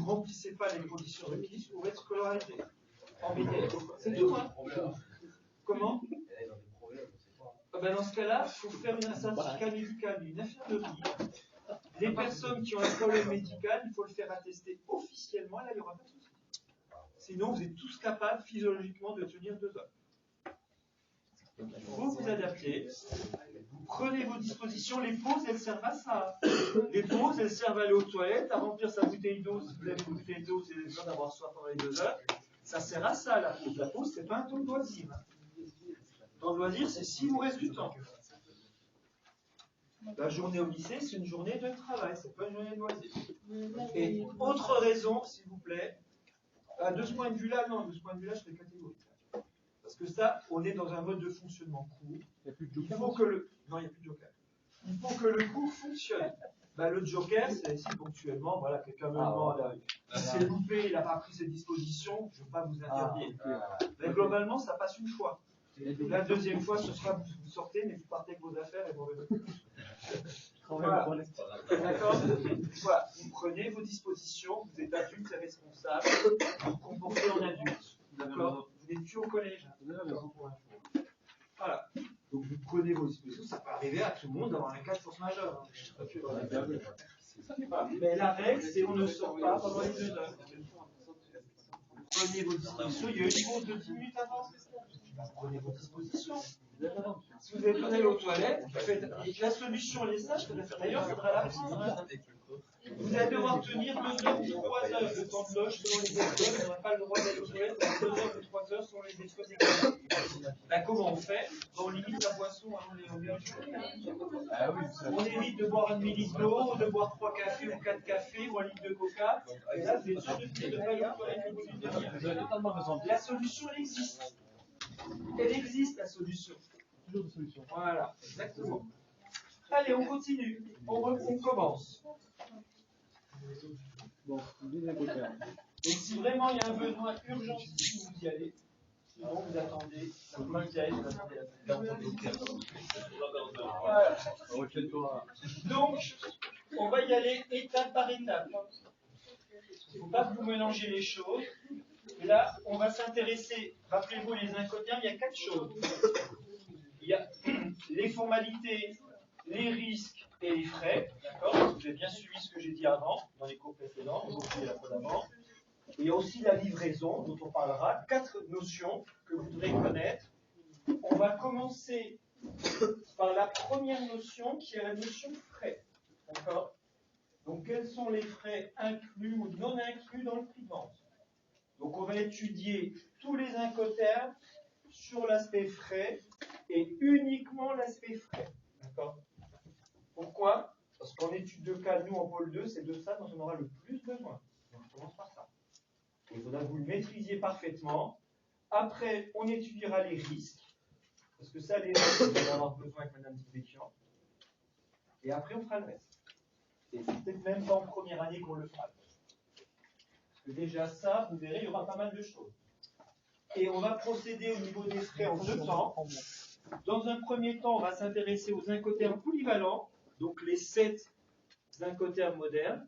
remplissez pas les conditions requises pour être scolarisé. En médiane. C'est tout, hein? Comment? Ben dans ce cas-là, il faut faire un certificat médical, une infirmerie. Les personnes qui ont un problème médical, il faut le faire attester officiellement, là, il n'y aura pas de souci. Sinon, vous êtes tous capables physiologiquement de tenir 2 heures. Donc, il faut vous adapter. Vous prenez vos dispositions. Les pauses, elles servent à ça. Les pauses, elles servent à aller aux toilettes, à remplir sa bouteille d'eau. Si vous avez une bouteille d'eau, vous avez besoin d'avoir soif pendant les 2 heures. Ça sert à ça, la pause. La pause, c'est pas un temps de loisir. Le temps de loisir, c'est si vous reste du temps. La journée au lycée, c'est une journée de travail, c'est pas une journée de loisir. Et autre raison, s'il vous plaît, de ce point de vue-là, non, de ce point de vue-là, je serais catégorique. Parce que ça, on est dans un mode de fonctionnement court. Il faut que le... Non, il n'y a plus de joker. Il faut que le cours fonctionne. Ben, le joker, c'est si ponctuellement, voilà, quelqu'un me demande, il s'est loupé, il n'a pas pris ses dispositions, je ne veux pas vous interdire. Mais globalement, ça passe une fois. La deuxième fois, ce sera vous sortez, mais vous partez avec vos affaires et vous revenez. Voilà. D'accord? Voilà. Vous prenez vos dispositions, vous êtes adulte et responsable, vous vous comportez en adulte. D'accord? Vous n'êtes plus au collège. Voilà. Donc vous prenez vos dispositions, ça peut arriver à tout le monde d'avoir un cas de force majeure. Mais la règle, c'est on ne sort pas pendant les 2 heures. Vous prenez vos dispositions, il y a une pause de 10 minutes avant. Vous prenez vos dispositions. Si vous êtes allé aux toilettes, la solution, les sages, d'ailleurs, il faudra la prendre. Hein. Vous allez devoir tenir 2 heures ou 3 heures de temps de loge selon les écoles. Vous n'aurez pas le droit d'aller aux toilettes pendant 2 heures ou 3 heures selon les écoles. Là, comment on fait? On limite la boisson avant les on évite de boire 1 litre d'eau, de boire 3 cafés ou 4 cafés ou 1 litre de coca. Et là, vous êtes sûr de ne pas aller aux toilettes au bout d'une demi-heure. La solution, elle existe. Elle existe, la solution. Toujours de solution. Voilà, exactement. Allez, on continue. On commence. Bon, donc si vraiment il y a un besoin urgent, vous y allez. Sinon, vous attendez. Voilà. Donc, on va y aller étape par étape. Il ne faut pas que vous mélangez les choses. Et là, on va s'intéresser, rappelez-vous les incoterms, il y a 4 choses. Il y a les formalités, les risques et les frais. D'accord? Vous avez bien suivi ce que j'ai dit avant, dans les cours précédents, aujourd'hui et la fois d'avant. Il y a aussi la livraison, dont on parlera. 4 notions que vous devrez connaître. On va commencer par la première notion, qui est la notion frais. D'accord? Donc, quels sont les frais inclus ou non inclus dans le prix de vente? Donc, on va étudier tous les incoterms sur l'aspect frais et uniquement l'aspect frais. D'accord? Pourquoi? Parce qu'en étude de cas, nous, en pôle 2, c'est de ça dont on aura le plus besoin. Donc, on commence par ça. Il faudra que vous le maîtrisiez parfaitement. Après, on étudiera les risques. Parce que ça, les risques, vous allez avoir besoin avec Mme Dibéchian. Et après, on fera le reste. Et c'est peut-être même pas en première année qu'on le fera. Parce que déjà, ça, vous verrez, il y aura pas mal de choses. Et on va procéder au niveau des frais en 2 temps. Dans un premier temps, on va s'intéresser aux incothermes polyvalents, donc les 7 incothermes modernes,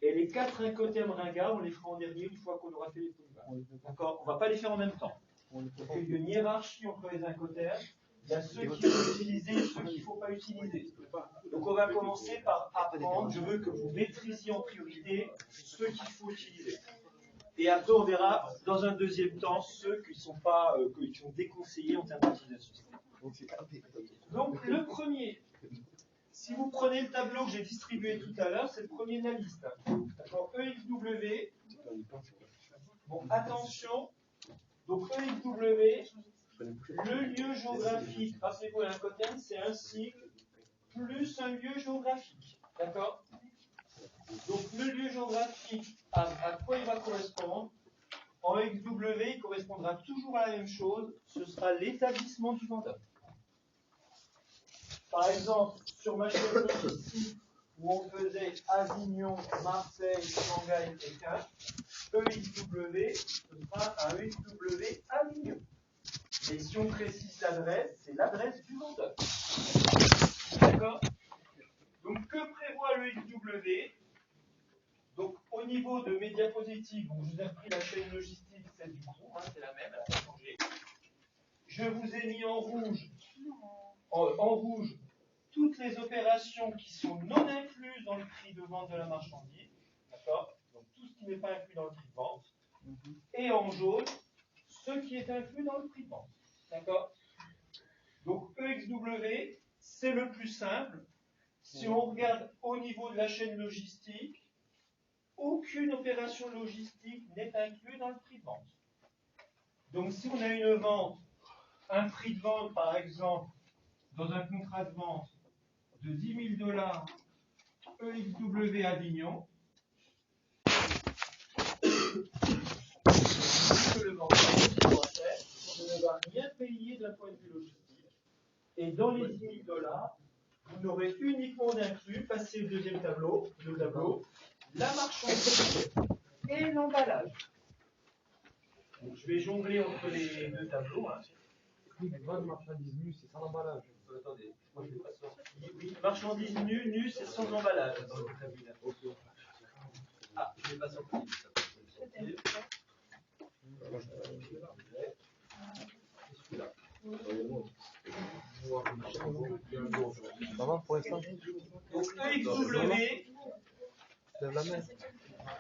et les 4 incothermes ringards, on les fera en dernier une fois qu'on aura fait les polyvalents. D'accord? On ne va pas les faire en même temps. Parce qu'il y a une hiérarchie entre les incothermes. Il y a ceux qu'il faut utiliser et ceux qu'il ne faut pas utiliser. Donc on va commencer par apprendre. Je veux que vous maîtrisiez en priorité ceux qu'il faut utiliser. Et après, on verra dans un deuxième temps ceux qui sont déconseillés en termes d'utilisation. Donc le premier, si vous prenez le tableau que j'ai distribué tout à l'heure, c'est le premier de la liste. D'accord, EXW. Bon, attention. Donc EXW, le lieu géographique, rappelez-vous, un coterne, c'est un sigle plus un lieu géographique. D'accord? Donc le lieu géographique, à quoi il va correspondre? En EXW, il correspondra toujours à la même chose, ce sera l'établissement du vendeur. Par exemple, sur ma chaîne logistique, où on faisait Avignon, Marseille, Shanghai et Pékin, EXW, ce sera un EXW Avignon. Et si on précise l'adresse, c'est l'adresse du vendeur. D'accord? Donc, que prévoit le EXW? Donc, au niveau de médiapositive, bon, je vous ai repris la chaîne logistique, celle du groupe, hein, c'est la même, elle n'a pas changé. Je vous ai mis en rouge, toutes les opérations qui sont non incluses dans le prix de vente de la marchandise. D'accord? Donc, tout ce qui n'est pas inclus dans le prix de vente. Et en jaune, ce qui est inclus dans le prix de vente. D'accord? Donc, EXW, c'est le plus simple. Si on regarde au niveau de la chaîne logistique, aucune opération logistique n'est inclue dans le prix de vente. Donc, si on a une vente, un prix de vente, par exemple, dans un contrat de vente de $10 000, EXW Avignon, que le vendeur ne va rien payer d'un point de vue logistique. Et dans les $10 000, vous n'aurez uniquement d'inclus, passez le deuxième tableau, la marchandise et l'emballage. Donc, je vais jongler entre les deux tableaux. Hein. Oui, mais bonne marchandise nue, c'est sans emballage. Attendez, moi je vais pas sortir. Oui, marchandise nue, c'est sans emballage. Ah, je vais pas sortir. Ça va pour l'instant? Donc EXW,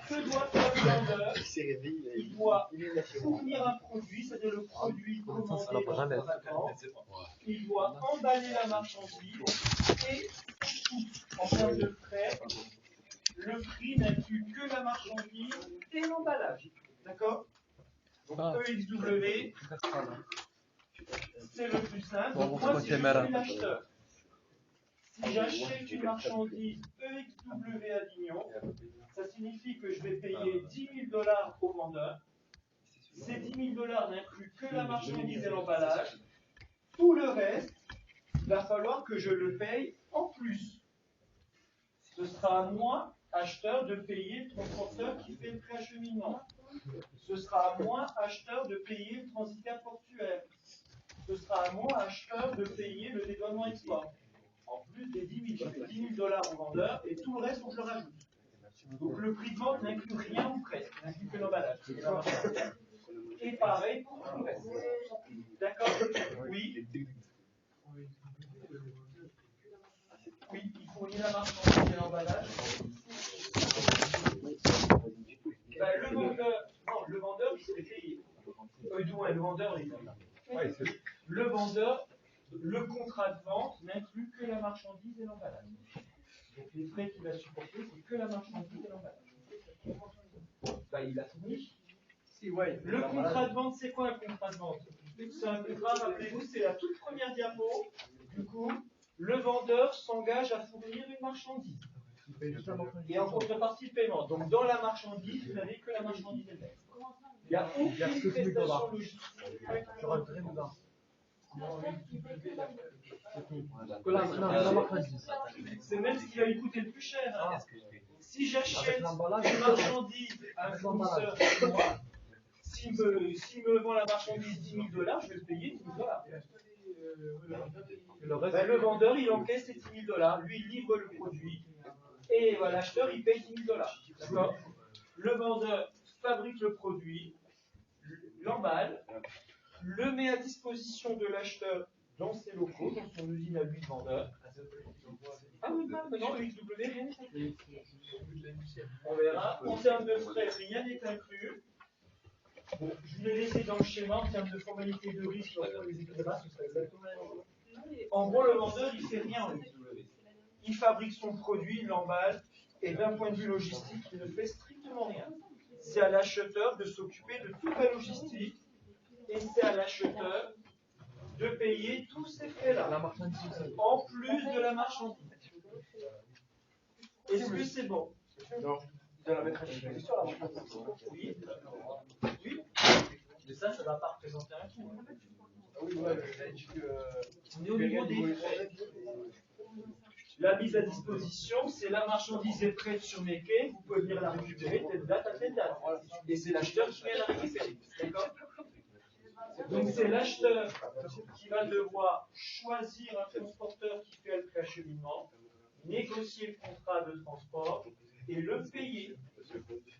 que doit faire le vendeur? Il doit fournir un produit, c'est-à-dire le produit commandé dans le vacant. Il doit emballer la marchandise et en termes de frais, le prix n'inclut que la marchandise et l'emballage. D'accord? Donc EXW, c'est le plus simple. Donc moi, si je suis l'acheteur, si j'achète une marchandise EXW Avignon, ça signifie que je vais payer $10 000 au vendeur. Ces $10 000 n'incluent que la marchandise et l'emballage. Tout le reste, il va falloir que je le paye en plus. Ce sera à moi, acheteur, de payer le transporteur qui fait le préacheminement. Ce sera à moi, acheteur, de payer le transitaire portuaire. Ce sera à moi, acheteur, de payer le dédouanement export. En plus des 10 000, je fais $10 000 au vendeur et tout le reste, faut que je le rajoute. Donc le prix de vente n'inclut rien ou presque, il n'inclut que l'emballage. Et pareil pour tout le reste. D'accord? Oui. Oui, il fournit la marchandise et l'emballage. Ben, le vendeur, il serait payé. Le vendeur, le vendeur, le contrat de vente n'inclut que la marchandise et l'emballage. Donc les frais qu'il va supporter, c'est que la marchandise et l'emballage. Ben, il a fourni. Le contrat de vente, c'est quoi un contrat de vente? C'est un peu grave, rappelez-vous, c'est la toute première diapo. Du coup, le vendeur s'engage à fournir une marchandise. Et en contrepartie de paiement. Donc dans la marchandise, vous n'avez que la marchandise elle-même. Il n'y a aucune prestation logistique. Je rentrerai dedans. C'est même ce qui va lui coûter le plus cher. Hein. Si j'achète une marchandise à un fournisseur chinois, s'il me vend la marchandise 10 000 $, je vais le payer 10 000 $. Ben, le vendeur, il encaisse ces 10 000 $. Lui, il livre le produit. Et ben, l'acheteur, il paye 10 000 $. D'accord ? Le vendeur fabrique le produit, l'emballe, le met à disposition de l'acheteur dans ses locaux, dans son usine à lui de vendeur. Ah oui, non, XW, rien n'est inclus. On verra. En termes de frais, rien n'est inclus. Bon, je vous l'ai laissé dans le schéma en termes de formalité de risque pour les équilibres, ce serait exactement la même chose. En gros, le vendeur, il ne fait rien en XW. Il fabrique son produit, il l'emballe, et d'un point de vue logistique, il ne fait strictement rien. C'est à l'acheteur de s'occuper de toute la logistique, et c'est à l'acheteur de payer tous ces frais-là, en plus de la marchandise. Est-ce que c'est bon? Non. De la mettre sur la marchandise. Oui. Oui. Mais ça ne va pas représenter un coût. Oui, ouais, j'ai dit que. On est au niveau des frais. La mise à disposition, c'est la marchandise est prête sur mes quais, vous pouvez venir la récupérer telle date à telle date. Et c'est l'acheteur qui vient la récupérer. D'accord? Donc c'est l'acheteur qui va devoir choisir un transporteur qui fait le préacheminement, négocier le contrat de transport et le payer.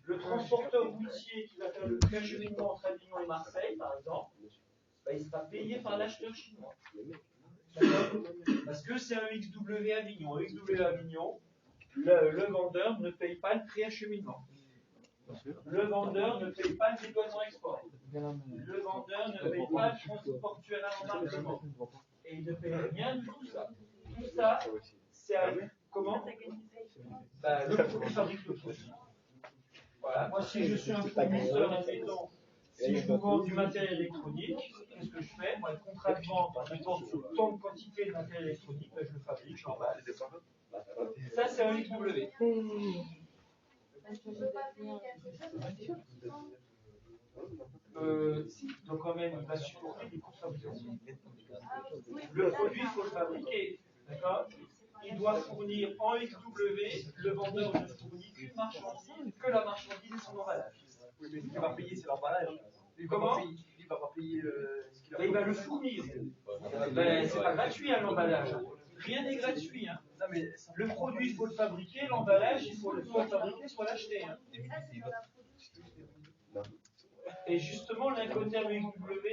Le transporteur routier qui va faire le préacheminement entre Avignon et Marseille, par exemple, ben, il sera payé par l'acheteur chinois. Parce que c'est un XW Avignon. Un XW Avignon, le vendeur ne paye pas le préacheminement. Le vendeur ne paye pas le dédouanement export. Le vendeur ne paye pas le transport portuaire à l'embarquement. Et il ne paye rien de tout ça. Tout ça, c'est à comment ben, le produit fabrique le produit. Voilà. Moi, si je suis un fournisseur, admettons, si je vous vends du matériel électronique, qu'est-ce que je fais? Moi, le contrat de vente, je vends sur tant de quantité de matériel électronique, ben, je le fabrique, je l'emballe. Ça, c'est un XW. Donc quand même, il va supporter des coûts de fabrication. Le produit, il faut le fabriquer. D'accord? Il doit fournir en XW, le vendeur ne fournit qu'une marchandise, que la marchandise et son emballage. Oui, mais ce qu'il va payer, c'est l'emballage. Comment? Il va pas payer ce qu'il a. Ben, il va le fournir. Ben, c'est pas gratuit, hein, l'emballage. Rien n'est gratuit. Hein. Non, mais le produit, il faut le fabriquer, l'emballage, il faut le soit fabriquer, soit l'acheter. Hein. Et justement, l'incoterm XW,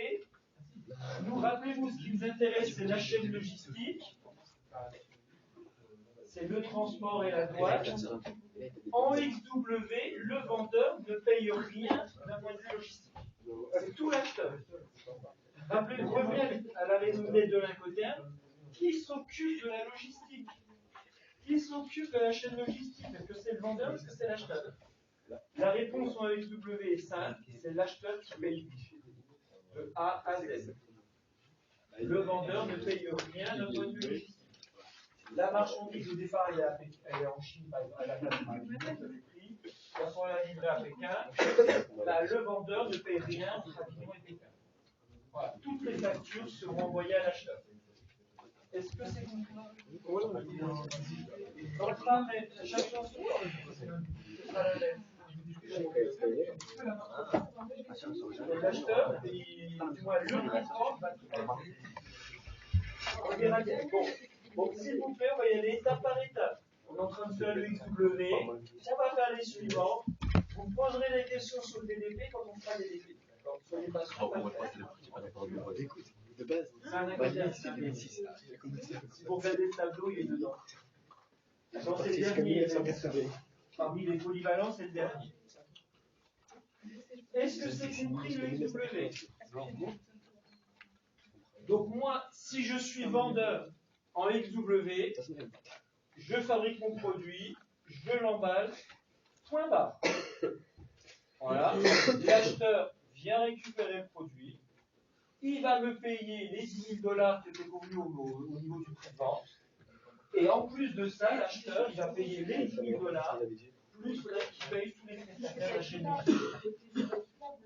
nous rappelez-vous, ce qui nous intéresse, c'est la chaîne logistique, c'est le transport et la douane. En XW, le vendeur ne paye rien d'un point de vue logistique. C'est tout l'acheteur. Rappelez-vous, revenez à la raison d'être de l'incoterm. Qui s'occupe de la logistique? Qui s'occupe de la chaîne logistique? Est-ce que c'est le vendeur ou est-ce que c'est l'acheteur? La réponse en XW est simple, c'est l'acheteur qui paye de A à Z. Le vendeur ne paye rien d'un point de vue logistique. La marchandise au départ elle est en Chine, par exemple, elle a pas de prix. Quand on l'a livrée à Pékin, là, le vendeur ne paye rien entre Avignon et Pékin. Voilà. Toutes les factures seront envoyées à l'acheteur. Est-ce que c'est compris? Dans le train, mais chaque chanson, l'acheteur, du moins le transport, va tout payer. On verra bien. Bon, s'il vous plaît, on va y aller étape par étape. On est en train de faire le XW. On va faire les suivants. Vous me poserez des questions sur le DDP quand on fera les DDP. D'accord? Soyez patients. De base. C'est un incontesté. Si vous faites des tableaux, il est dedans. Donc c'est le dernier. Parmi les polyvalents, c'est le dernier. Est-ce que c'est compris le XW? Donc moi, si je suis vendeur en XW, je fabrique mon produit, je l'emballe, point barre. Voilà. L'acheteur vient récupérer le produit, il va me payer les 10 000 $ qui étaient convenus au niveau du prix de vente. Et en plus de ça, l'acheteur, il va payer les 10 000 $, plus qu'il paye tous les prestataires d'achat de.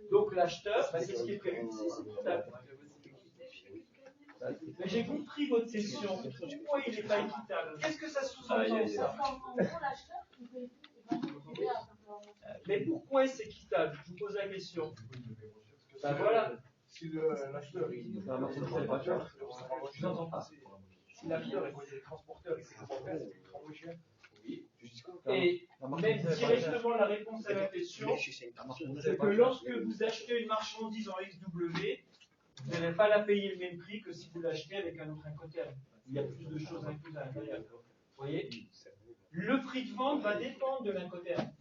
Donc l'acheteur, c'est ce qui est prévu ici, c'est équitable. Mais j'ai compris votre question. Pourquoi il n'est pas équitable? Qu'est-ce que ça sous-entend ça? Mais pourquoi c'est équitable? Je vous pose la question. Ben voilà. Si l'acheteur, il je vous entends pas. Si l'acheteur est le transporteur et c'est le transporteur, c'est trop moins cher. Oui. Et même directement la réponse à la question, c'est que lorsque vous achetez une marchandise en XW, vous n'allez pas la payer le même prix que si vous l'achetez avec un autre Incoterm. Il y a plus de choses incluses à l'intérieur. Vous voyez? Le prix de vente va dépendre de l'Incoterm.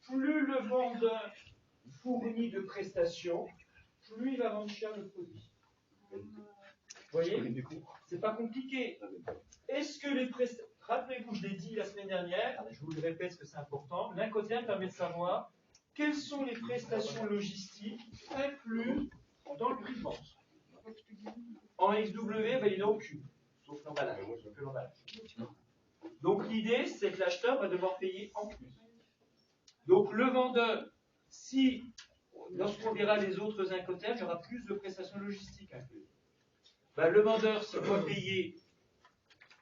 Plus le vendeur fournit de prestations, plus il va vendre cher le produit. Vous voyez? C'est pas compliqué. Est-ce que les prestations... Rappelez-vous, je l'ai dit la semaine dernière, je vous le répète parce que c'est important, l'Incoterm permet de savoir quelles sont les prestations logistiques incluses dans le prix de vente. En XW, il n'y en a aucune, sauf l'emballage. Donc l'idée, c'est que l'acheteur va devoir payer en plus. Donc le vendeur, si, lorsqu'on verra les autres Incoterm, il y aura plus de prestations logistiques incluses. Le vendeur, s'il doit payer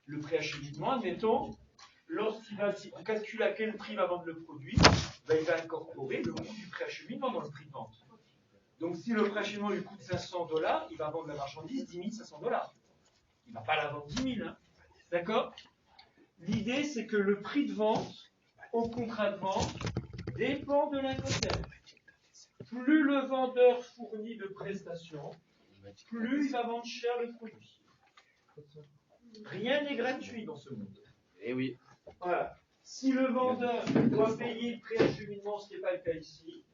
le préacheminement, admettons, lorsqu'il va calculer à quel prix va vendre le produit, il va incorporer le coût du préacheminement dans le prix de vente. Donc si le préacheminement lui coûte 500 $, il va vendre la marchandise 10 500 $. Il ne va pas la vendre 10 000. Hein. D'accord? L'idée, c'est que le prix de vente au contrat de vente dépend de l'Incoterm. Plus le vendeur fournit de prestations, plus il va vendre cher le produit. Rien n'est gratuit dans ce monde. Eh oui. Voilà. Si le vendeur doit payer le préacheminement, ce qui n'est pas le cas ici,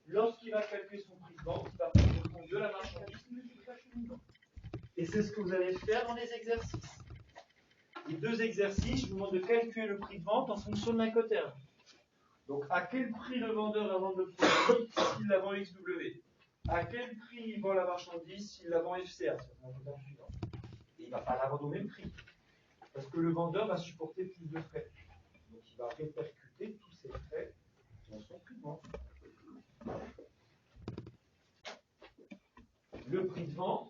lorsqu'il va calculer son prix de vente, il va prendre compte de la marchandise plus du préacheminement. Et c'est ce que vous allez faire dans les exercices. Les deux exercices, je vous demande de calculer le prix de vente en fonction de l'Incoterm. Donc, à quel prix le vendeur va vendre le produit s'il la vend XW? À quel prix il vend la marchandise s'il la vend FCA? Et il ne va pas la vendre au même prix. Parce que le vendeur va supporter plus de frais. Donc, il va répercuter tous ces frais dans son prix de vente. Le prix de vente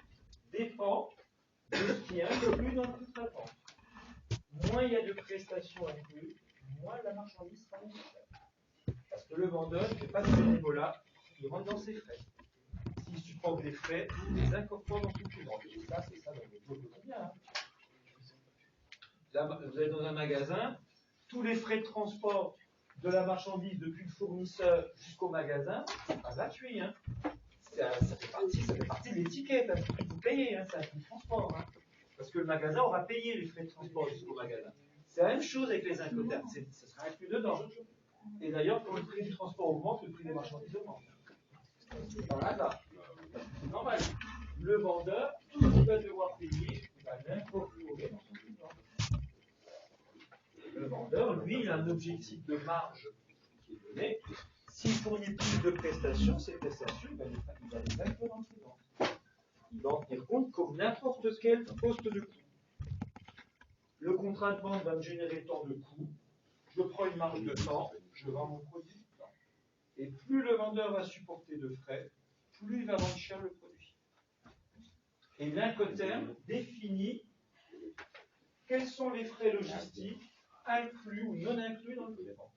dépend de ce qui est inclus dans le prix de la vente. Moins il y a de prestations incluses, moins la marchandise sera moins chère. Parce que le vendeur ne fait pas de bénévolat, il rentre dans ses frais. S'il supporte des frais, il les incorpore dans son prix de vente. Et ça, c'est ça dans le quotidien. Hein. Là, vous allez dans un magasin, tous les frais de transport de la marchandise depuis le fournisseur jusqu'au magasin, c'est pas gratuit. Hein. Ça fait partie de l'étiquette, hein, que vous payez, hein, c'est un prix de transport. Hein. Parce que le magasin aura payé les frais de transport jusqu'au magasin. C'est la même chose avec les Incoterm, ça sera inclus dedans. Et d'ailleurs, quand le prix du transport augmente, le prix des marchandises augmente. C'est pas un hasard. C'est normal. Le vendeur, tout ce qu'il va devoir payer, il va l'incorporer dans son prix de vente. Le vendeur, lui, il a un objectif de marge qui est donné. S'il fournit plus de prestations, ces prestations, il va les inclure dans le prix de vente. Il va en tenir compte comme n'importe quel poste de coût. Le contrat de vente va me générer tant de coûts. Je prends une marge de temps, je vends mon produit du temps. Et plus le vendeur va supporter de frais, plus il va vendre cher le produit. Et l'Incoterm définit quels sont les frais logistiques inclus ou non inclus dans le prix de vente.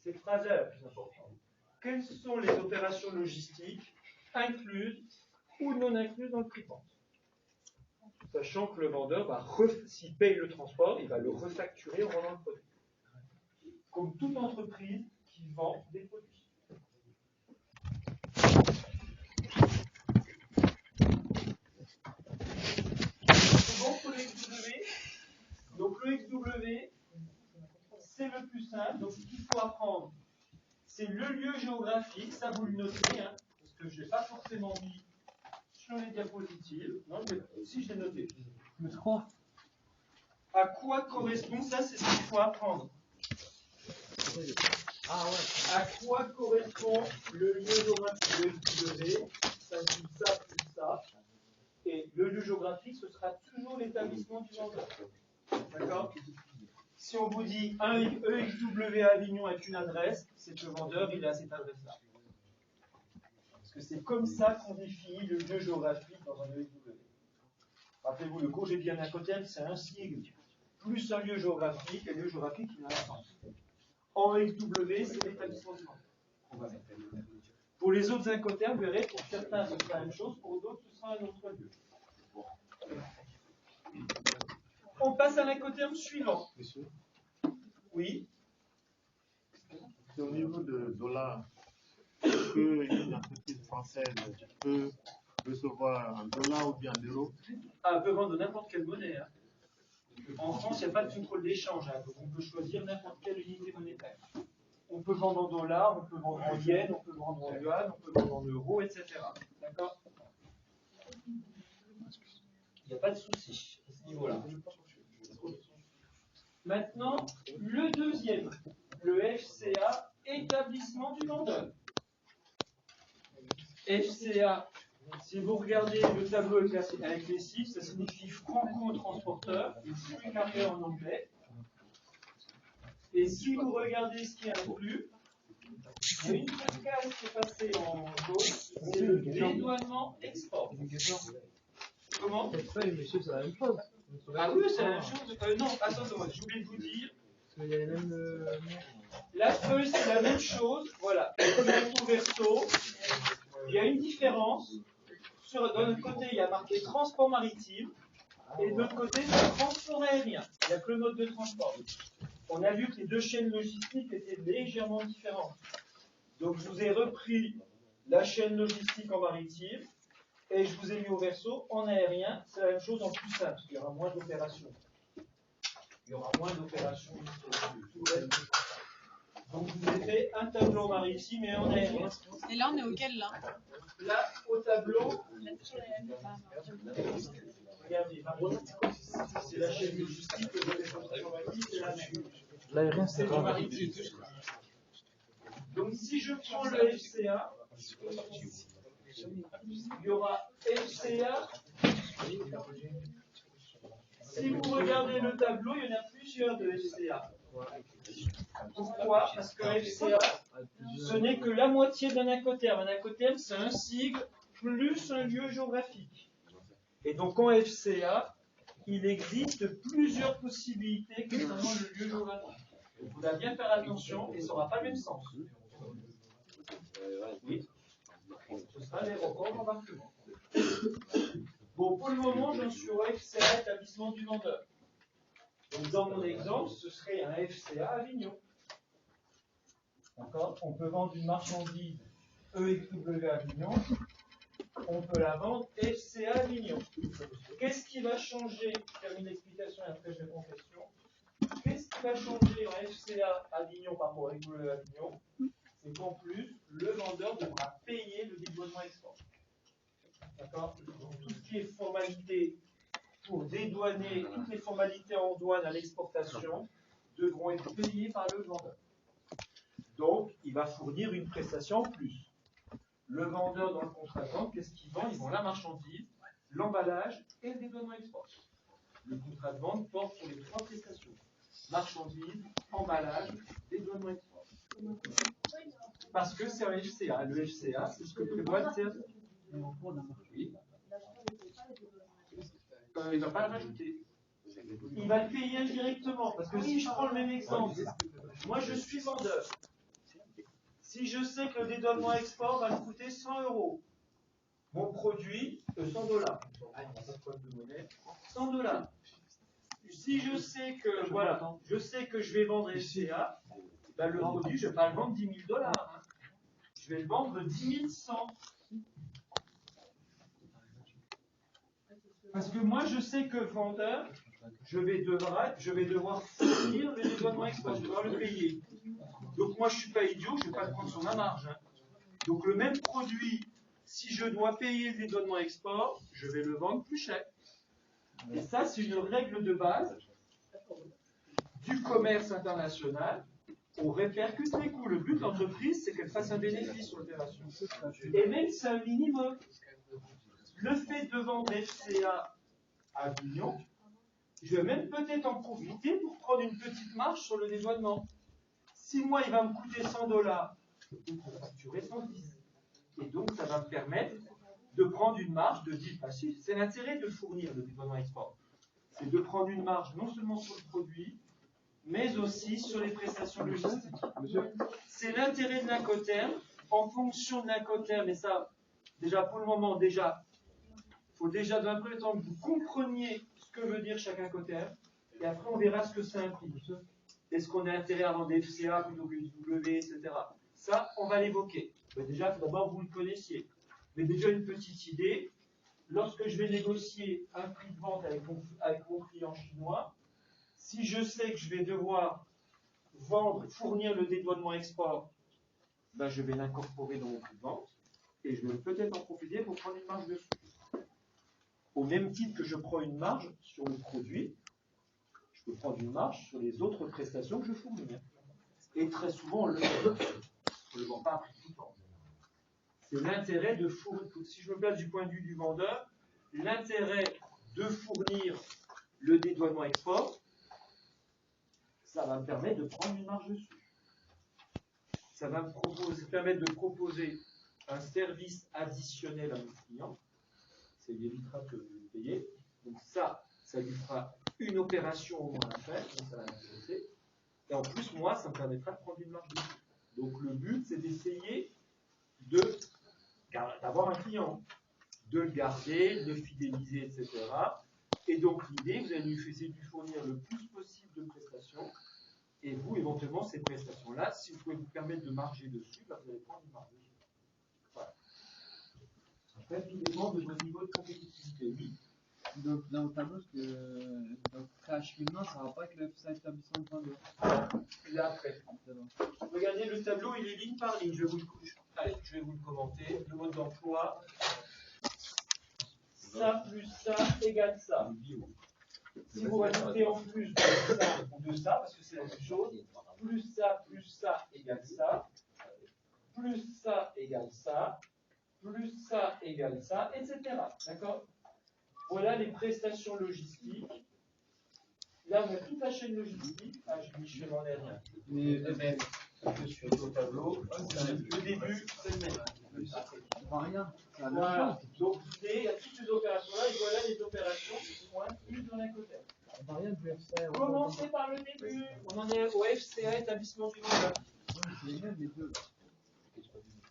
Cette phrase-là est la plus importante. Quelles sont les opérations logistiques incluses ou non incluses dans le prix de vente? Sachant que le vendeur s'il paye le transport, il va le refacturer en vendant le produit. Comme toute entreprise qui vend des produits. Souvent pour le XW, donc le XW, c'est le plus simple. Donc ce qu'il faut apprendre, c'est le lieu géographique, ça vous le notez, hein, parce que je ne l'ai pas forcément mis sur les diapositives. Non, si je l'ai noté. Je crois. À quoi correspond ça? C'est ce qu'il faut apprendre. Ah ouais. À quoi correspond le lieu géographique de XW? Ça dit ça plus ça. l'établissement du vendeur. D'accord? Si on vous dit un EXW à Avignon est une adresse, c'est que le vendeur il est à cette adresse-là. Parce que c'est comme ça qu'on définit le lieu géographique dans un EXW. Rappelez-vous, le courrier bien à côté, c'est un sigle plus un lieu géographique, et le lieu géographique il a un sens. En EXW, c'est l'établissement du vendeur. Pour les autres incoterms, vous verrez, pour certains, ce sera la même chose, pour d'autres, ce sera un autre lieu. On passe à l'incoterme suivant. Monsieur, Oui. c'est au niveau de dollars qu'une entreprise française peut recevoir en dollars ou bien en euros. Ah, on peut vendre n'importe quelle monnaie. Hein. En France, il n'y a pas de contrôle d'échange, hein, donc on peut choisir n'importe quelle unité monétaire. On peut vendre en dollars, on peut vendre en yens, on peut vendre en yuan, on peut vendre en euros, etc. D'accord? Il n'y a pas de souci à ce niveau-là. Maintenant, le deuxième, le FCA, établissement du vendeur. FCA, si vous regardez le tableau avec les chiffres, ça signifie franco-transporteur, flux carrière en anglais. Et si vous regardez ce qui est inclus, il y a une petite case qui est passée en jaune, c'est le dédouanement export. Comment? Oui, monsieur, c'est la même chose. Ah oui, c'est la même chose. Non, attendez-moi, j'ai oublié de vous dire. Parce qu'il y a les mêmes. La feuille, c'est la même chose. Voilà. Recto verso. Il y a une différence. D'un autre côté, il y a marqué transport maritime. Et de l'autre côté, c'est transport aérien. Il n'y a que le mode de transport. On a vu que les deux chaînes logistiques étaient légèrement différentes. Donc, je vous ai repris la chaîne logistique en maritime. Et je vous ai mis au verso en aérien. C'est la même chose en plus simple. Il y aura moins d'opérations. Il y aura moins d'opérations. Donc, je vous ai fait un tableau maritime et en aérien. Et là, on est auquel, là? Là, au tableau, regardez, c'est la chaîne logistique, c'est la même. L'aérien, C'est le maritime. Donc, si je prends le FCA, il y aura FCA. Si vous regardez le tableau, il y en a plusieurs de FCA. Pourquoi? Parce que FCA, ce n'est que la moitié d'un incoterm. Un incoterm, c'est un sigle plus un lieu géographique. Et donc en FCA, il existe plusieurs possibilités concernant le lieu géographique. Il faudra bien faire attention et ça n'aura pas le même sens. Oui. Ce sera l'aéroport d'embarquement. Bon, pour le moment, j'en suis au FCA, établissement du vendeur. Donc, dans mon exemple, ce serait un FCA Avignon. D'accord? On peut vendre une marchandise EXW Avignon. On peut la vendre FCA Avignon. Qu'est-ce qui va changer? Je termine l'explication et après je réponds aux questions. Qu'est-ce qui va changer en FCA Avignon par rapport à EXW Avignon? C'est qu'en plus, le vendeur devra payer le dédouanement export. D'accord? Tout ce qui est formalité pour dédouaner, toutes les formalités en douane à l'exportation devront être payées par le vendeur. Donc, il va fournir une prestation en plus. Le vendeur dans le contrat de vente, qu'est-ce qu'il vend? Il vend la marchandise, l'emballage et le dédouanement export. Le contrat de vente porte sur les trois prestations. Marchandise, emballage, dédouanement export. Parce que c'est un FCA. Le FCA, c'est ce que prévoit le CAC. Oui. Il ne va pas le rajouter. Il va le payer indirectement. Parce que si je prends le même exemple, moi je suis vendeur. Si je sais que le dédouanement export va me coûter 100 €, mon produit, 100 $. 100 $. Si je sais que, voilà, je sais que je vais vendre FCA, ben le produit, je ne vais pas le vendre 10 000 $. Hein. Je vais le vendre 10 100. Parce que moi, je sais que vendeur, je vais devoir fournir le dédouanement export, je vais devoir le payer. Donc moi, je ne suis pas idiot, je ne vais pas le prendre sur ma marge. Hein. Donc le même produit, si je dois payer le dédouanement export, je vais le vendre plus cher. Et ça, c'est une règle de base du commerce international. On répercute les coûts. Le but de l'entreprise, c'est qu'elle fasse un bénéfice sur l'opération. Et même si c'est un minimum, le fait de vendre FCA à Avignon, je vais même peut-être en profiter pour prendre une petite marge sur le dédouanement. Si moi, il va me coûter $100, je vais facturer 110. Et donc, ça va me permettre de prendre une marge de 10. Ah, si, c'est l'intérêt de fournir le dédouanement export. C'est de prendre une marge non seulement sur le produit, mais aussi sur les prestations logistiques. C'est l'intérêt de l'Incoterm en fonction de l'Incoterm. Et ça, déjà pour le moment, il faut déjà dans un premier temps que vous compreniez ce que veut dire chaque Incoterm. Et après, on verra ce que ça implique. Est-ce qu'on a intérêt à vendre des FCA plutôt que du W, etc. Ça, on va l'évoquer. Mais déjà, il faut d'abord que vous le connaissiez. Mais déjà, une petite idée. Lorsque je vais négocier un prix de vente avec mon client chinois, si je sais que je vais devoir fournir le dédouanement export, ben je vais l'incorporer dans mon prix de vente et je vais peut-être en profiter pour prendre une marge dessus. Au même titre que je prends une marge sur le produit, je peux prendre une marge sur les autres prestations que je fournis. Et très souvent, on ne le vend pas à prix tout le temps. C'est l'intérêt de fournir, si je me place du point de vue du vendeur, l'intérêt de fournir le dédouanement export, ça va me permettre de prendre une marge dessus. Ça va me permettre de proposer un service additionnel à mon client. Ça lui évitera que de le payer. Donc ça lui fera une opération au moins à faire, donc ça va m'intéresser. Et en plus, moi, ça me permettra de prendre une marge dessus. Donc le but, c'est d'essayer d'avoir un client, de le garder, de le fidéliser, etc. Et donc l'idée, vous allez lui fournir le plus possible de prestations. Et vous, éventuellement, ces prestations-là, si vous pouvez vous permettre de marger dessus, ben, vous allez prendre une marge dessus. Voilà. Après, tout dépend de votre niveau de compétitivité. Oui. Donc, dans le tableau, donc préacheminement, ça va pas avec le FCA établissement de vendeur. Là, après. Regardez le tableau, il est ligne par ligne. Je vais vous le commenter. Le mode d'emploi. Ça plus ça égale ça. Si vous rajoutez en plus de ça ou de ça, parce que c'est la même chose, plus ça égale ça, plus ça égale ça, plus ça égale ça, etc. D'accord? Voilà les prestations logistiques. Là, on a toute la chaîne logistique. Ah, je m'en ai rien. Je suis au tableau. Le début, c'est le même. Rien. Voilà. Donc, il y a toutes ces opérations-là, et voilà les opérations qui sont incluses dans l'Incoterm. Commencez par le début. On en est au FCA, établissement du vendeur.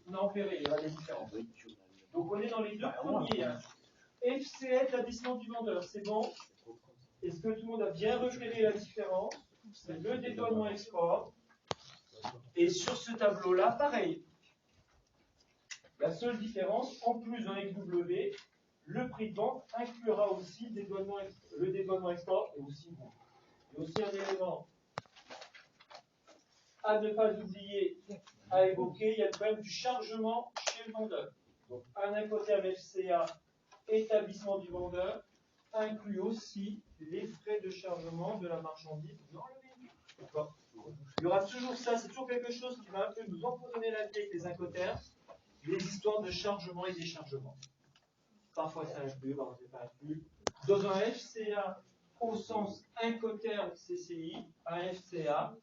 Non, Ferré, il y a des différences. Donc, on est dans les deux premiers. Hein. FCA, établissement du vendeur, c'est bon? Est-ce que tout le monde a bien repéré la différence? C'est le dédouanement export. Et sur ce tableau-là, pareil. La seule différence, en plus d'un XW, le prix de vente inclura aussi le dédouanement export et aussi bon. Il y a aussi un élément à ne pas oublier, à évoquer, il y a le problème du chargement chez le vendeur. Donc, un Incoterm FCA, établissement du vendeur, inclut aussi les frais de chargement de la marchandise dans le véhicule. D'accord ? Il y aura toujours ça, c'est toujours quelque chose qui va un peu nous empoisonner la vie avec les Incoterms, les histoires de chargement et déchargement. Parfois c'est inclus, parfois c'est pas inclus. Dans un FCA, au sens Incoterm CCI, un FCA,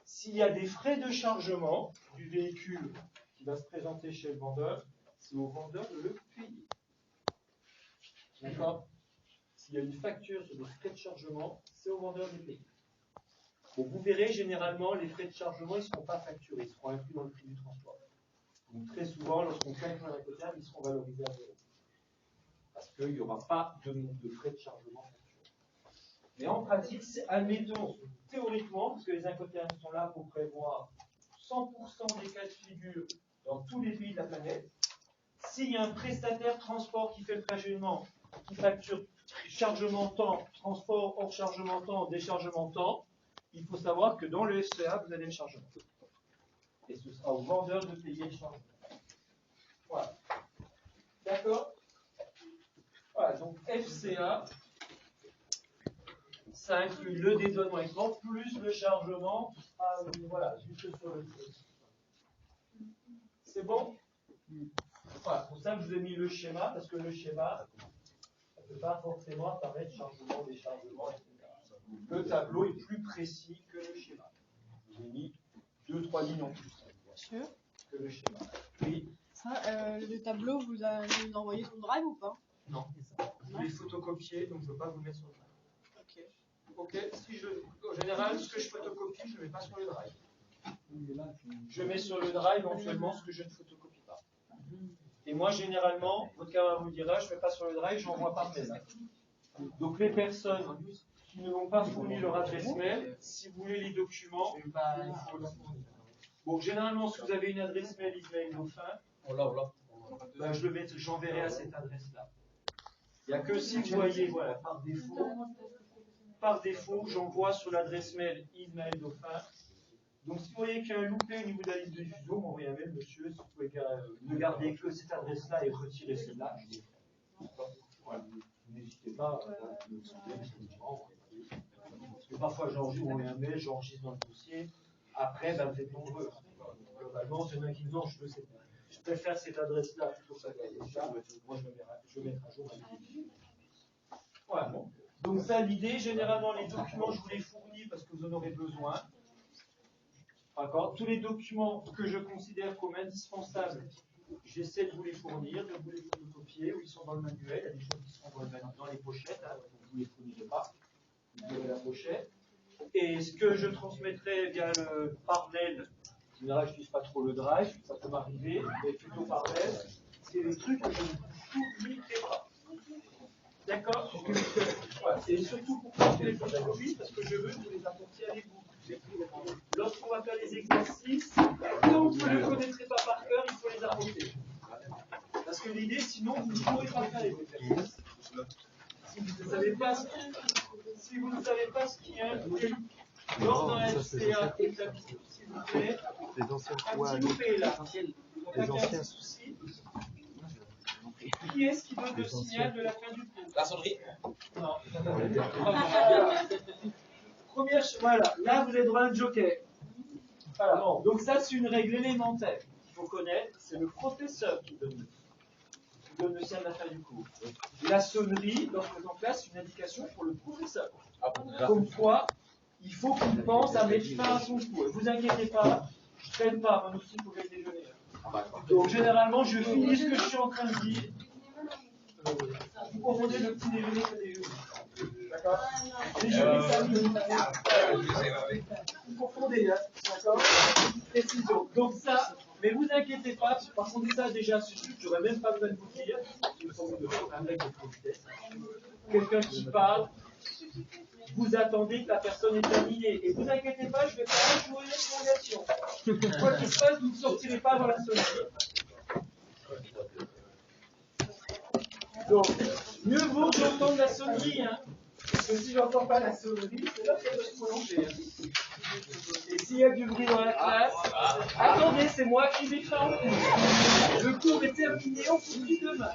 s'il y a des frais de chargement du véhicule qui va se présenter chez le vendeur, c'est au vendeur de le payer. D'accord ? S'il y a une facture sur des frais de chargement, c'est au vendeur de payer. Bon, vous verrez, généralement, les frais de chargement, ils ne seront pas facturés, ils seront inclus dans le prix du transport. Donc, très souvent, lorsqu'on calcule un Incoterm, ils seront valorisés à 0. Parce qu'il n'y aura pas de frais de chargement facturés. Mais en pratique, admettons, théoriquement, parce que les Incoterms sont là pour prévoir 100% des cas de figure dans tous les pays de la planète, s'il y a un prestataire transport qui fait le fractionnement, qui facture chargement temps, transport hors chargement temps, déchargement temps, il faut savoir que dans le FCA, vous avez le chargement. Et ce sera au vendeur de payer le chargement. Voilà. D'accord? Voilà, donc FCA, ça inclut le dédouanement export plus le chargement, voilà, juste sur le prix. C'est bon? Voilà, pour ça que je vous ai mis le schéma, parce que le schéma, ne peut pas forcément apparaître chargement, déchargement, etc. Le tableau est plus précis que le schéma. J'ai mis 2-3 lignes en plus que le schéma. Oui. Ça, le tableau, vous l'envoyez sur le drive ou pas? Non. Je l'ai photocopié, donc je ne veux pas vous le mettre sur le drive. Ok. En général, ce que je photocopie, je ne le mets pas sur le drive. Je mets sur le drive éventuellement ce que je ne photocopie pas. Et moi, généralement, votre camarade vous dira, je ne mets pas sur le drive, j'envoie par mail. Donc les personnes qui ne m'ont pas fourni leur adresse mail, si vous voulez les documents, il faut leur fournir. Bon, généralement, si vous avez une adresse mail Ismaël Dauphin, ben, j'enverrai à cette adresse-là. Il n'y a que si vous voyez, voilà, par défaut, j'envoie sur l'adresse mail Ismaël Dauphin. Donc, si vous voyez qu'il y a un loupé au niveau de la liste de diffusion, m'envoyez un mail, monsieur, si vous pouvez ne garder que cette adresse-là et retirer celle-là. Voilà. N'hésitez pas à me demander. Parce que parfois, j'enregistre un mail, j'enregistre dans le dossier. Après, ben, vous êtes nombreux. Globalement, c'est un qui me dit, non, je ne sais pas. Je préfère cette adresse-là plutôt que cette adresse-là. Moi, je vais mettre à jour. Voilà. Bon. Donc, ça, l'idée, généralement, les documents, je vous les fournis parce que vous en aurez besoin. D'accord. Tous les documents que je considère comme indispensables, j'essaie de vous les fournir, de vous les photocopier, où ils sont dans le manuel. Il y a des choses qui sont dans les pochettes, hein, donc vous ne les fournirez pas. Vous avez la pochette. Et ce que je transmettrai via par mail, en général, je n'utilise pas trop le drive, ça peut m'arriver, mais plutôt par mail, c'est des trucs que je ne publierai pas. D'accord. Voilà. Et surtout pour que les photocopies, parce que je veux que vous les apportiez avec vous. Lorsqu'on va faire les exercices, quand vous ne les connaîtrez pas par cœur, il faut les apporter. Parce que l'idée, sinon, vous ne pourrez pas faire les exercices. Si vous ne savez pas ce qui est indiqué lors d'un SCA établi, s'il vous plaît, un petit loupé là. Les anciens soucis. Qui est-ce qui donne le signal de la fin du cours? La sonnerie. Non. Première, voilà, là vous avez droit à un joker. Voilà. Donc ça c'est une règle élémentaire qu'il faut connaître, c'est le professeur qui donne le signal de la fin du cours. La sonnerie, lorsque j'en place, c'est une indication pour le professeur. Comme quoi, il faut qu'il pense à mettre fin à son cours. Ne vous inquiétez pas, je ne traîne pas, moi aussi il faut que je déjeuner. Donc généralement je finis ce que je suis en train de dire. Vous confondez le petit déjeuner et le déjeuner. D'accord. Déjeuner, samedi. Vous confondez, hein. D'accord. Précision. Donc ça, mais vous inquiétez pas, par contre ça déjà, j'aurais même pas besoin de vous dire. Un mec de politesse. Quelqu'un qui parle, vous attendez que la personne ait terminé. Et vous inquiétez pas, je vais faire un jour une prolongation. Quoi qu'il se passe, vous ne sortirez pas dans la sonnerie. Donc, mieux vaut que j'entende la sonnerie, hein, parce que si j'entends pas la sonnerie, c'est là que ça va se prolonger. Hein. Et s'il y a du bruit dans la classe, attendez, c'est moi qui vais faire en cours. Le cours est terminé, on poursuit demain.